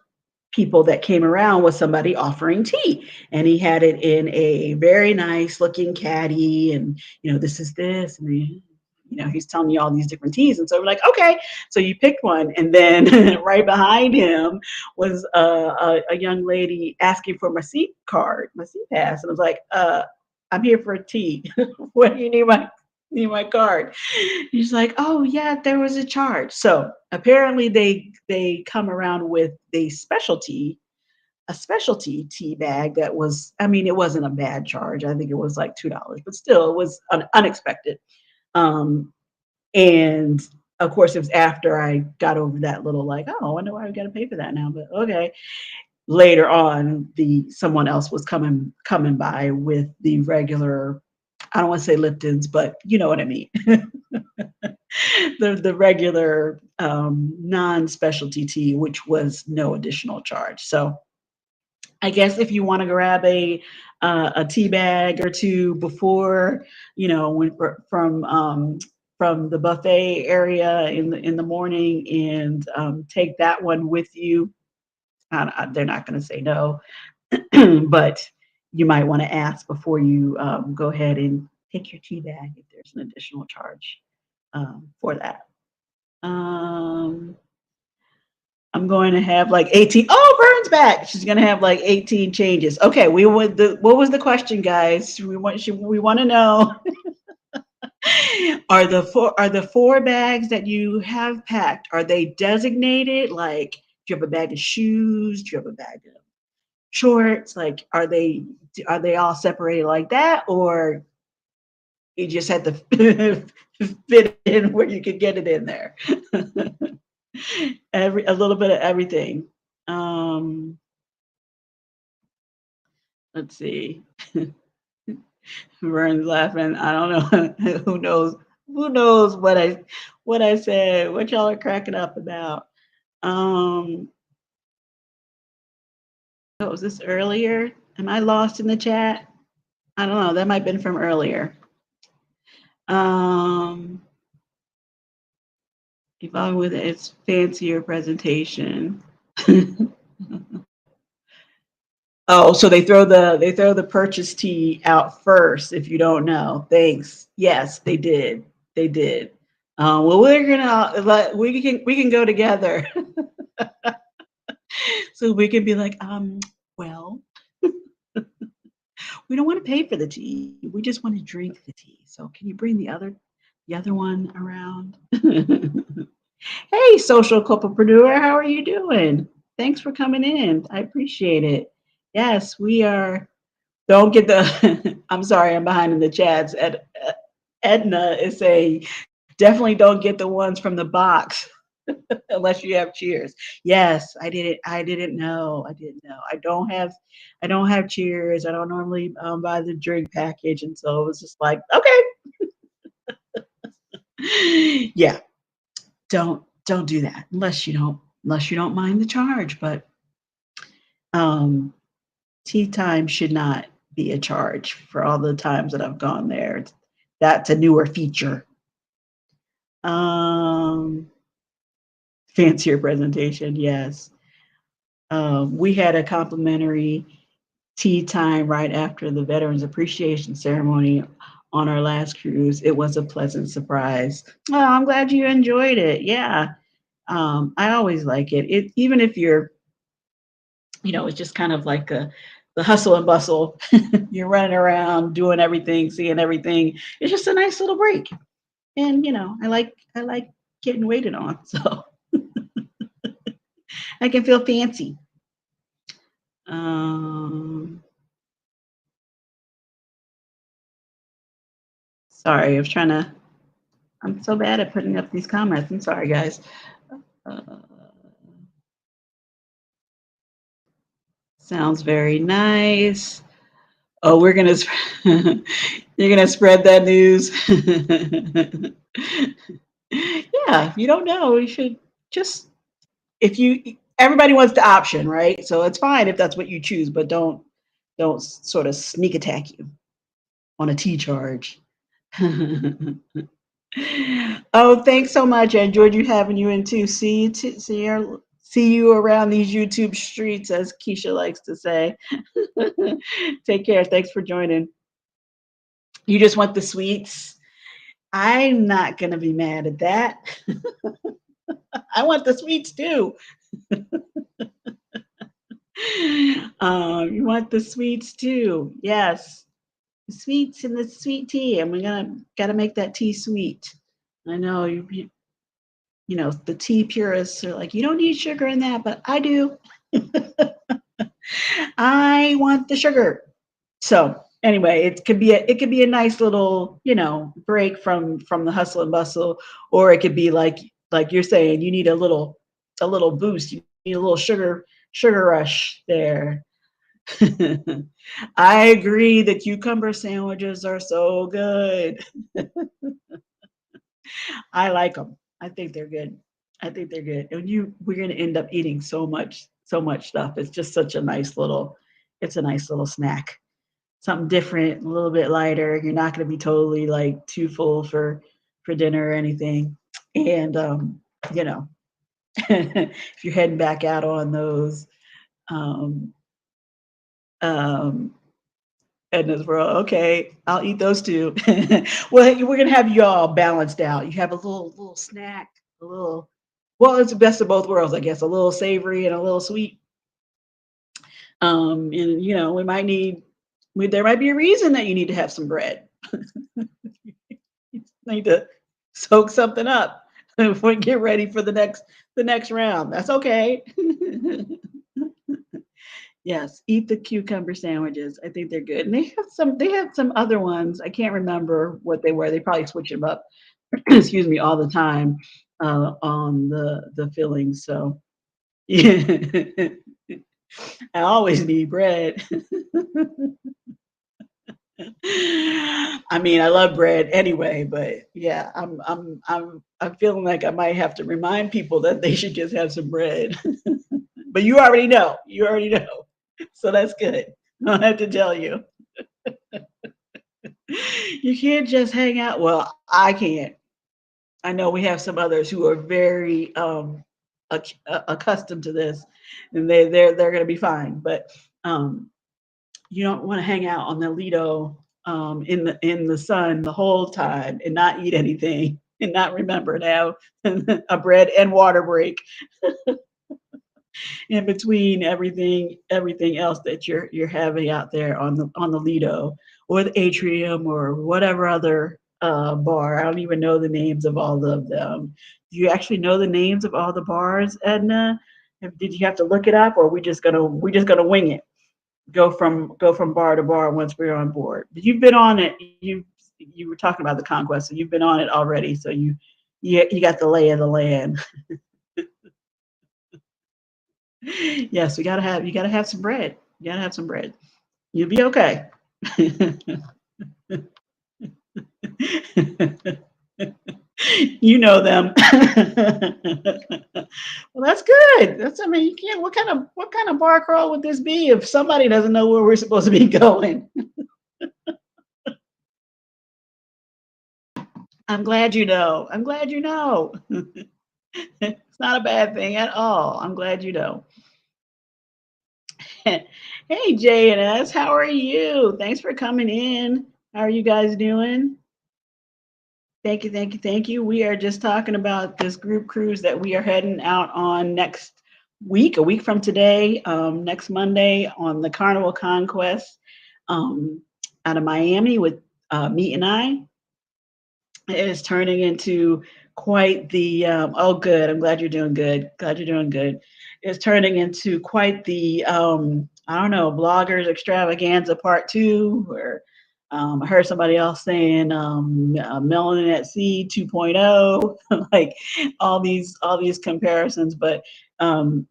people that came around was somebody offering tea, and he had it in a very nice looking caddy, and this is this, and he's telling you all these different teas, and so we're like, okay, so you picked one, and then right behind him was a young lady asking for my seat card, my seat pass, and I was like, I'm here for a tea. What do you need my card? He's like, oh yeah, there was a charge. So apparently they come around with a specialty tea bag that was, I mean, it wasn't a bad charge. I think it was like $2, but still it was unexpected. Um, and of course it was after I got over that little like, oh, I wonder why we got to pay for that now, but okay. Later on, the someone else was coming by with the regular, I don't want to say Liptons, but you know what I mean. The regular non-specialty tea, which was no additional charge. So I guess if you want to grab a tea bag or two before, when from the buffet area in the morning, and take that one with you, they're not going to say no, but you might want to ask before you go ahead and take your tea bag if there's an additional charge for that. Um, I'm going to have like 18. Oh, Vern's back. She's going to have like 18 changes. Okay, what was the question, guys? We want to know, are the four bags that you have packed, are they designated? Like, do you have a bag of shoes? Do you have a bag of shorts? Like, are they all separated like that, or you just had to fit in where you could get it in there? A little bit of everything. Um, let's see. Vern's laughing. I don't know. Who knows? Who knows what I said? What y'all are cracking up about? Um, oh, was this earlier? Am I lost in the chat? I don't know. That might have been from earlier. Um, Evolving with its fancier presentation. Oh, so they throw the purchase tea out first. If you don't know, thanks. Yes, they did. They did. Well, we can go together, so we can be like, well, we don't want to pay for the tea. We just want to drink the tea. So can you bring the other one around? Hey, social culpreneur, how are you doing? Thanks for coming in. I appreciate it. Yes, we are. Don't get the. I'm sorry, I'm behind in the chats. Edna is saying, definitely don't get the ones from the box unless you have Cheers. Yes, I didn't. I didn't know. I didn't know. I don't have Cheers. I don't normally buy the drink package, and so it was just like, okay, yeah. Don't do that unless you don't mind the charge. But um, tea time should not be a charge for all the times that I've gone there. That's a newer feature. Um, Fancier presentation, yes. We had a complimentary tea time right after the Veterans Appreciation Ceremony on our last cruise. It was a pleasant surprise. Oh, I'm glad you enjoyed it. Yeah. I always like it. Even if it's just kind of like the hustle and bustle. You're running around, doing everything, seeing everything. It's just a nice little break. And I like getting waited on. So I can feel fancy. Um, Sorry, I was trying to. I'm so bad at putting up these comments. I'm sorry, guys. Uh, Sounds very nice. Oh, we're gonna. You're gonna spread that news. Yeah, if you don't know, you should just if you everybody wants the option, right? So it's fine if that's what you choose, but don't sort of sneak attack you on a T charge. Oh, thanks so much. I enjoyed you having you in too. See you around these YouTube streets, as Keisha likes to say. Take care. Thanks for joining. You just want the sweets. I'm not gonna be mad at that. I want the sweets too. You want the sweets too. Yes. The sweets and the sweet tea. And we're gonna gotta make that tea sweet. I know you know, the tea purists are like, you don't need sugar in that, but I do. I want the sugar. So anyway, it could be a nice little, you know, break from the hustle and bustle, or it could be like you're saying, you need a little boost. You need a little sugar rush there. I agree. The cucumber sandwiches are so good. I like them. I think they're good. I think they're good. And we're going to end up eating so much stuff. It's just such a nice little, it's a nice little snack. Something different, a little bit lighter. You're not going to be totally like too full for dinner or anything. And you know, if you're heading back out on those, um, um, Edna's world. Okay, I'll eat those too. Well, we're gonna have you all balanced out. You have a little snack, a little. Well, it's the best of both worlds, I guess. A little savory and a little sweet. And you know, we might need. There might be a reason that you need to have some bread. You need to soak something up before you get ready for the next round. That's okay. Yes, eat the cucumber sandwiches. I think they're good. And they have some other ones. I can't remember what they were. They probably switch them up, excuse me, all the time on the fillings. So yeah. I always need bread. I mean, I love bread anyway, but yeah, I'm feeling like I might have to remind people that they should just have some bread. But you already know. You already know. So that's good. I don't have to tell you. You can't just hang out. Well, I can't. I know we have some others who are very accustomed to this, and they're going to be fine. But um, you don't want to hang out on the Lido in the sun the whole time and not eat anything and not remember to have a bread and water break in between everything else that you're having out there on the Lido or the Atrium or whatever other bar. I don't even know the names of all of them. Do you actually know the names of all the bars, Edna? Did you have to look it up, or we just gonna wing it? Go from bar to bar once we're on board. But you've been on it. You were talking about the conquest, so you've been on it already. So you got the lay of the land. Yes, you gotta have some bread. You gotta have some bread. You'll be okay. You know them. Well, that's good. That's I mean, you can't. What kind of bar crawl would this be if somebody doesn't know where we're supposed to be going? I'm glad you know. I'm glad you know. It's not a bad thing at all. I'm glad you know. Hey, J and S, how are you? Thanks for coming in. How are you guys doing? Thank you, thank you, thank you. We are just talking about this group cruise that we are heading out on next week, a week from today, next Monday on the Carnival Conquest um, out of Miami with Meet and I. It is turning into quite the oh good, I'm glad you're doing good, glad you're doing good. It's turning into quite the I don't know, bloggers extravaganza part two, where I heard somebody else saying melanin at sea 2.0, like all these comparisons. But um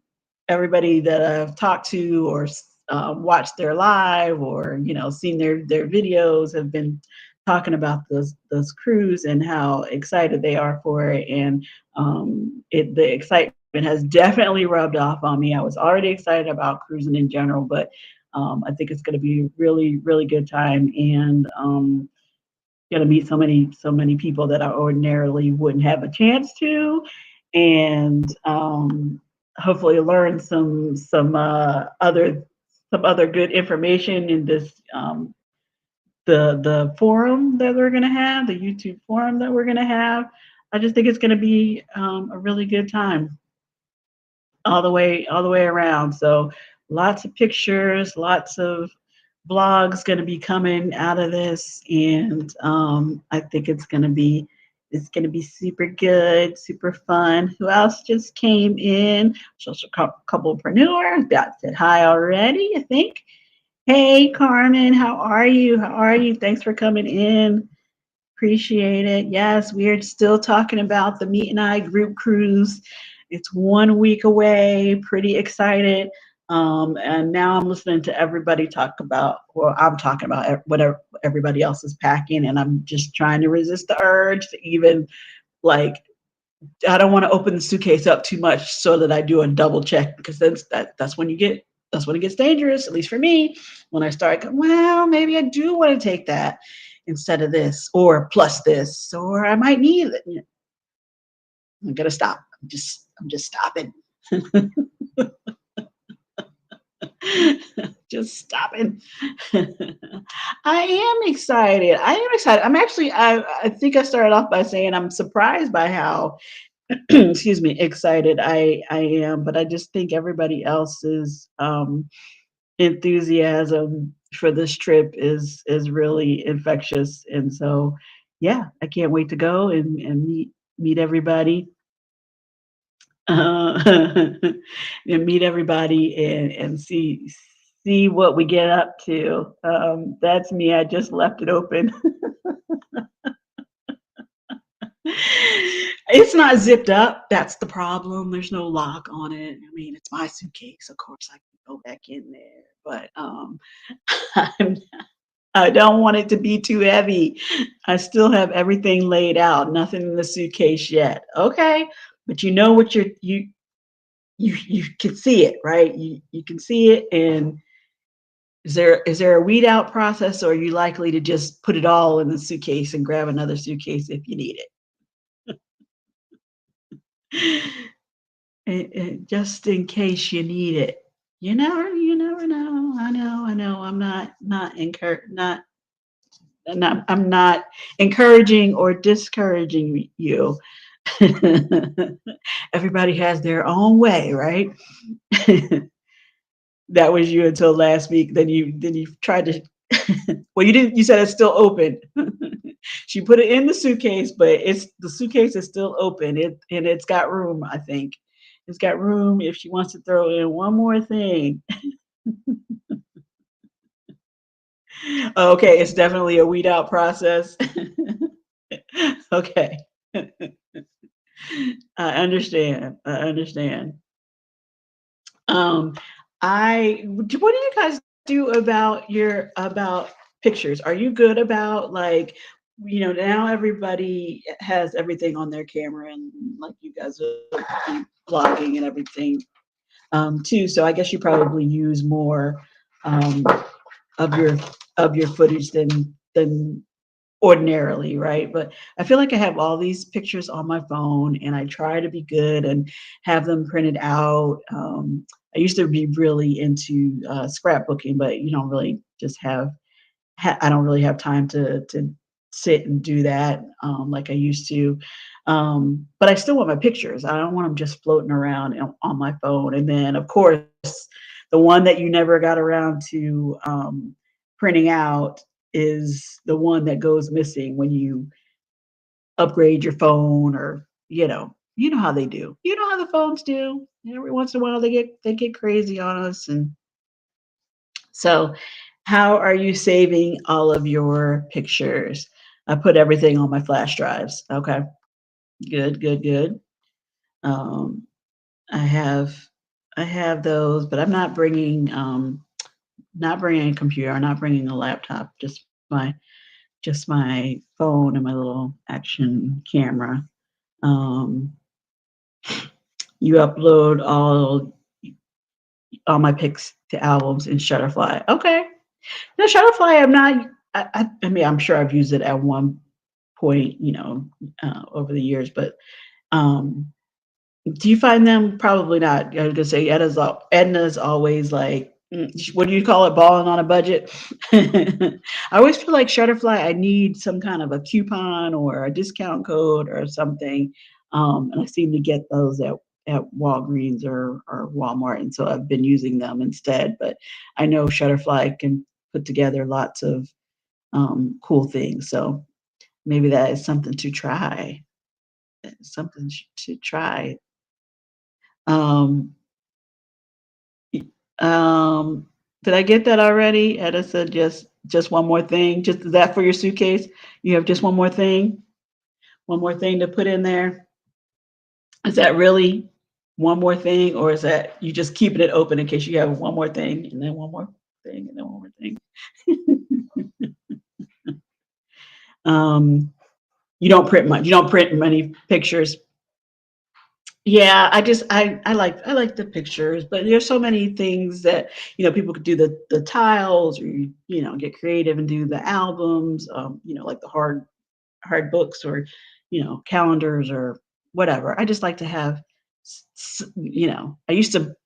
everybody that I've talked to or watched their live, or seen their videos, have been talking about this cruise and how excited they are for it. And the excitement has definitely rubbed off on me. I was already excited about cruising in general, but I think it's going to be a really really good time. And going to meet so many people that I ordinarily wouldn't have a chance to. And hopefully learn some other good information in this the forum that we're going to have, the YouTube forum that we're going to have. I just think it's going to be a really good time all the way around. So lots of pictures, lots of blogs going to be coming out of this. And I think it's going to be super good, super fun. Who else just came in? Social couplepreneur that said hi already, I think. Hey Carmen, how are you? How are you? Thanks for coming in. Appreciate it. Yes, we are still talking about the Meet and I group cruise. It's 1 week away. Pretty excited. And now I'm listening to everybody talk about, well, I'm talking about whatever everybody else is packing, and I'm just trying to resist the urge to even, like, I don't want to open the suitcase up too much so that I do a double check, because that's when it gets dangerous, at least for me, when I start going, well, maybe I do want to take that instead of this, or plus this, or I might need it. I'm gonna stop. I'm just stopping. Just stopping. I am excited. I am excited. I'm actually I think I started off by saying I'm surprised by how excuse me, excited I am, but I just think everybody else's enthusiasm for this trip is really infectious. And so yeah, I can't wait to go and meet everybody. uh, and meet everybody and see what we get up to. That's me. I just left it open. It's not zipped up. That's the problem. There's no lock on it. I mean, it's my suitcase. Of course, I can go back in there, but I'm, I don't want it to be too heavy. I still have everything laid out. Nothing in the suitcase yet. Okay, but you know what you can see it, right? You can see it. And is there a weed out process, or are you likely to just put it all in the suitcase and grab another suitcase if you need it? Just in case you need it. You never know. I know. I'm not encouraging or discouraging you. Everybody has their own way, right? That was you until last week. Then you tried to. Well, you didn't. You said it's still open. She put it in the suitcase, but the suitcase is still open. It's got room. I think it's got room if she wants to throw in one more thing. Okay, it's definitely a weed out process. Okay, I understand. I understand. Um, what do you guys do about pictures? Are you good about, like, now everybody has everything on their camera, and like you guys are vlogging and everything too. So I guess you probably use more um, of your footage than ordinarily, right? But I feel like I have all these pictures on my phone, and I try to be good and have them printed out. I used to be really into scrapbooking, but you don't really just I don't really have time to sit and do that like I used to. But I still want my pictures. I don't want them just floating around on my phone. And then, of course, the one that you never got around to printing out is the one that goes missing when you upgrade your phone, or you know how they do. You know how the phones do. Every once in a while they get crazy on us. And so, how are you saving all of your pictures? I put everything on my flash drives. Okay, good, good, good. Um, I have I have those, but I'm not bringing a computer. I'm not bringing a laptop. Just my phone and my little action camera. Um, you upload all my pics to albums in Shutterfly. Okay. No, Shutterfly, I'm not. I mean, I'm sure I've used it at one point, over the years, but um, do you find them probably not? I was gonna say Edna's always like, what do you call it, balling on a budget? I always feel like Shutterfly, I need some kind of a coupon or a discount code or something, and I seem to get those at Walgreens or Walmart, and so I've been using them instead. But I know Shutterfly can put together lots of cool things, so maybe that is something to try. Something to try. Um, Um, did I get that already? Etta said just one more thing. Just is that for your suitcase? You have just one more thing to put in there. Is that really one more thing, or is that you just keeping it open in case you have one more thing and then one more thing and then one more thing? um, you don't print much. You don't print many pictures. Yeah, I like the pictures, but there's so many things that people could do the tiles, or get creative and do the albums, like the hard books, or calendars or whatever. I just like to have I used to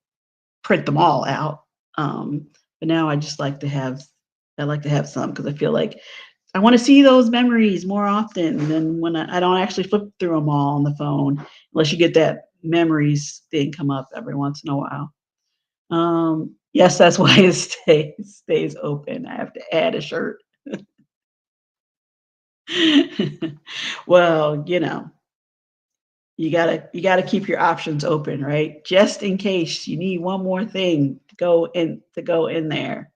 print them all out, but now I like to have some because I feel like I want to see those memories more often than when I don't actually flip through them all on the phone, unless you get that memories thing come up every once in a while. Yes, that's why it stays open. I have to add a shirt. Well, you gotta keep your options open, right? Just in case you need one more thing to go in there.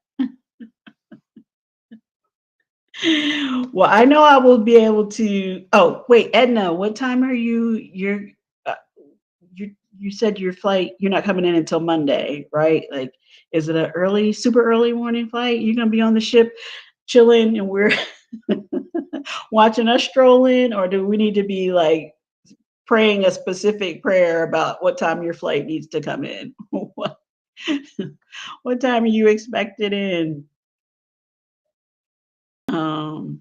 Well, I know I will be able to. Oh, wait, Edna, what time are uh, you said your flight, you're not coming in until Monday, right? Like, is it a super early morning flight? You're gonna be on the ship chilling and we're watching us stroll in, or do we need to be like praying a specific prayer about what time your flight needs to come in? What time are you expected in? Um,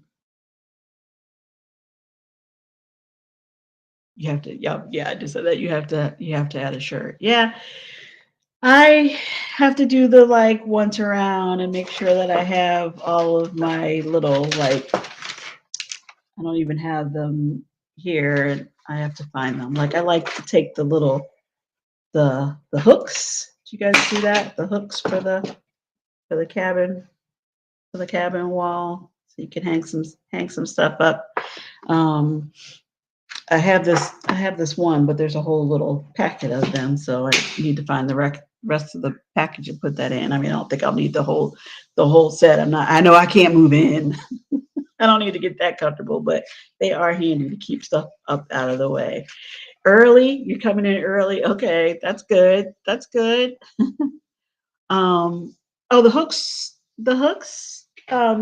you have to, yeah, I just said that you have to add a shirt. Yeah, I have to do the like once around and make sure that I have all of my little like I don't even have them here. I have to find them. Like I like to take the hooks. Do you guys see that? The hooks for the cabin for the cabin wall, so you can hang some stuff up. Um, I have this one, but there's a whole little packet of them, so I need to find the rest of the package and put that in. I mean, I don't think I'll need the whole set. I know I can't move in. I don't need to get that comfortable, but they are handy to keep stuff up out of the way. Early, you're coming in early. Okay, that's good. That's good. Oh, the hooks. Well,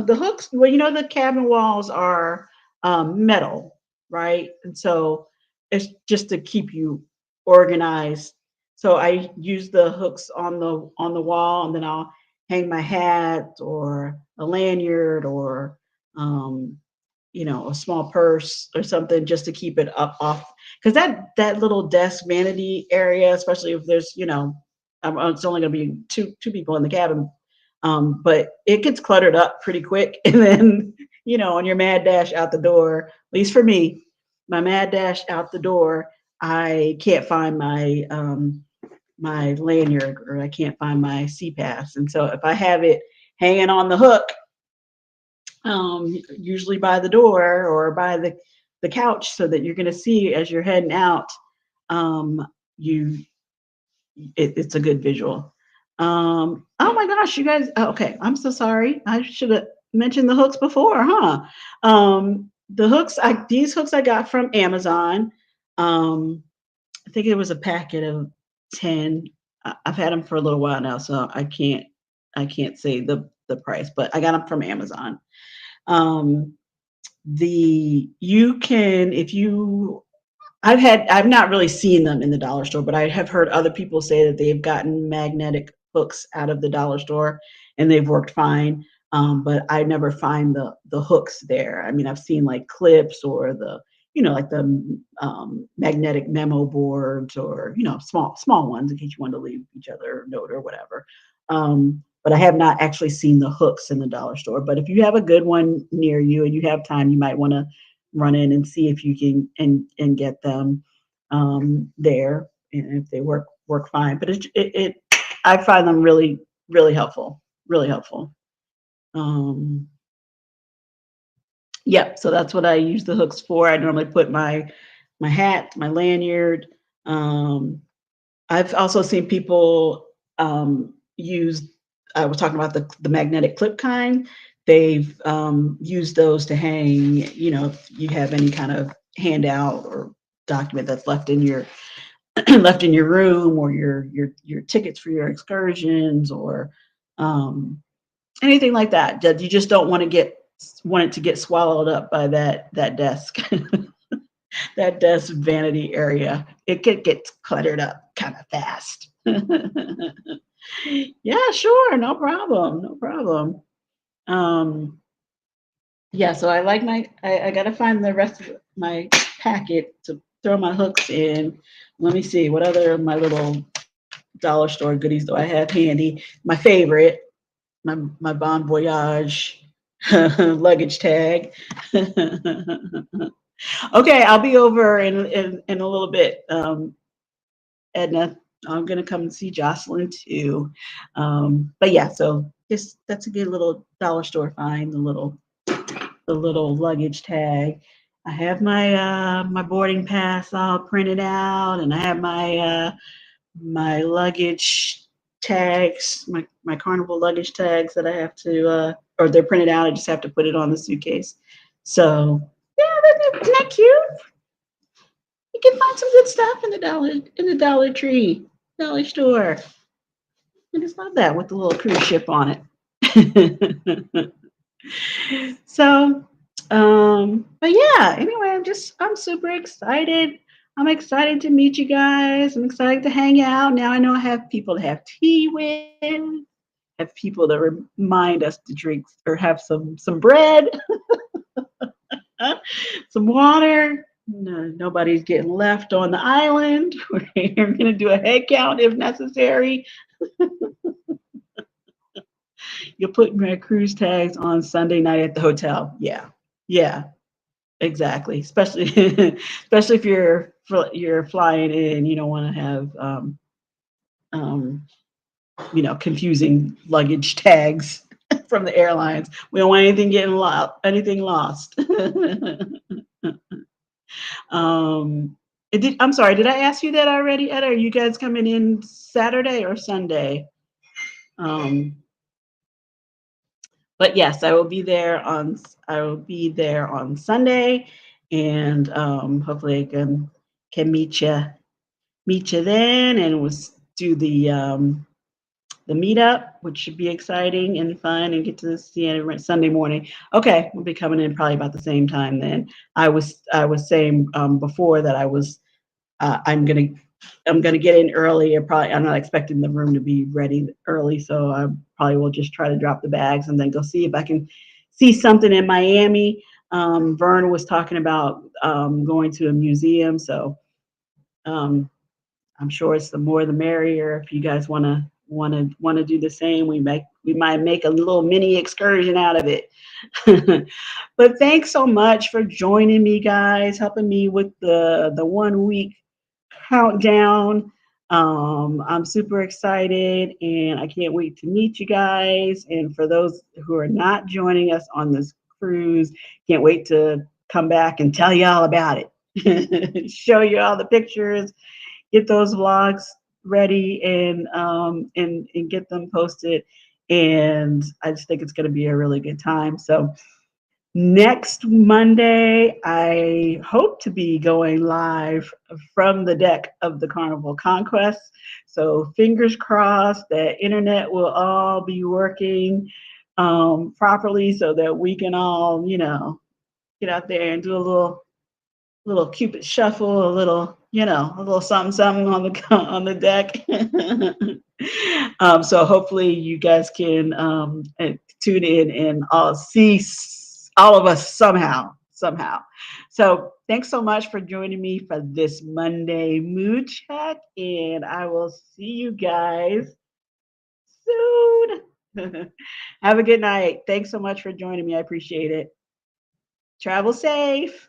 the cabin walls are metal, right? And so it's just to keep you organized. So I use the hooks on the wall, and then I'll hang my hat or a lanyard or um, a small purse or something just to keep it up off, because that little desk vanity area, especially if there's it's only going to be two people in the cabin, but it gets cluttered up pretty quick. And then on your mad dash out the door, at least for me, my mad dash out the door, I can't find my lanyard, or I can't find my CPAS. And so if I have it hanging on the hook, usually by the door or by the the couch so that you're going to see as you're heading out. Um, you it's a good visual. Oh my gosh, you guys. Oh, okay, I'm so sorry. I should have mentioned the hooks before, huh? The hooks. These hooks I got from Amazon. Um, I think it was a packet of 10. I've had them for a little while now, so I can't say the price, but I got them from Amazon. Um, the you can if you I've not really seen them in the dollar store, but I have heard other people say that they've gotten magnetic hooks out of the dollar store and they've worked fine. But I never find the hooks there. I mean, I've seen like clips or like the magnetic memo boards or small ones in case you want to leave each other a note or whatever. But I have not actually seen the hooks in the dollar store. But if you have a good one near you and you have time, you might want to run in and see if you can and get them there, and if they work fine. But I find them really really helpful, really helpful. Um, yep. So that's what I use the hooks for. I normally put my hat, my lanyard. Um, I've also seen people use. I was talking about the magnetic clip kind. They've used those to hang. If you have any kind of handout or document that's left in your left in your room, or your tickets for your excursions, or um, anything like that. That you just don't want it to get swallowed up by that desk. That desk vanity area. It could get cluttered up kind of fast. Yeah, sure, no problem, no problem. Um, yeah, so I like I gotta find the rest of my packet to throw my hooks in. Let me see, what other of my little dollar store goodies do I have handy? My favorite, my Bon Voyage luggage tag. Okay, I'll be over in a little bit, Edna. I'm gonna come and see Jocelyn too. But yeah, so just that's a good little dollar store find. The little luggage tag. I have my boarding pass all printed out, and I have my luggage tags, my Carnival luggage tags that I have to, or they're printed out. I just have to put it on the suitcase. So yeah, isn't that cute? You can find some good stuff in the Dollar Tree, Dollar Store. I just love that with the little cruise ship on it. So, but yeah, anyway, I'm super excited. I'm excited to meet you guys. I'm excited to hang out. Now I know I have people to have tea with, have people to remind us to drink or have some bread, some water. No, nobody's getting left on the island. We're going to do a head count if necessary. You'll put my cruise tags on Sunday night at the hotel. Yeah, yeah, exactly. Especially especially if you're flying in, you don't want to have um, confusing luggage tags from the airlines. We don't want anything anything lost. I'm sorry, did I ask you that already, Ed? Are you guys coming in Saturday or Sunday? Um, but yes, I will be there on Sunday, and hopefully I can meet you then, and we'll do the meetup, which should be exciting and fun, and get to see it Sunday morning. Okay, we'll be coming in probably about the same time then. I was saying before that uh, I'm gonna I'm gonna get in early. I'm not expecting the room to be ready early, so I probably will just try to drop the bags and then go see if I can see something in Miami. Vern was talking about going to a museum, so um, I'm sure it's the more the merrier. If you guys wanna do the same, we might make a little mini excursion out of it. But thanks so much for joining me, guys, helping me with the 1 week countdown. I'm super excited and I can't wait to meet you guys. And for those who are not joining us on this cruise, can't wait to come back and tell you all about it. Show you all the pictures, get those vlogs ready, and get them posted. And I just think it's going to be a really good time. So next Monday, I hope to be going live from the deck of the Carnival Conquest. So fingers crossed that internet will all be working properly so that we can all, get out there and do a little Cupid shuffle, a little, a little something, something on the on the deck. So hopefully you guys can tune in and all see all of us somehow. So thanks so much for joining me for this Monday mood check, and I will see you guys soon. Have a good night. Thanks so much for joining me. I appreciate it. Travel safe.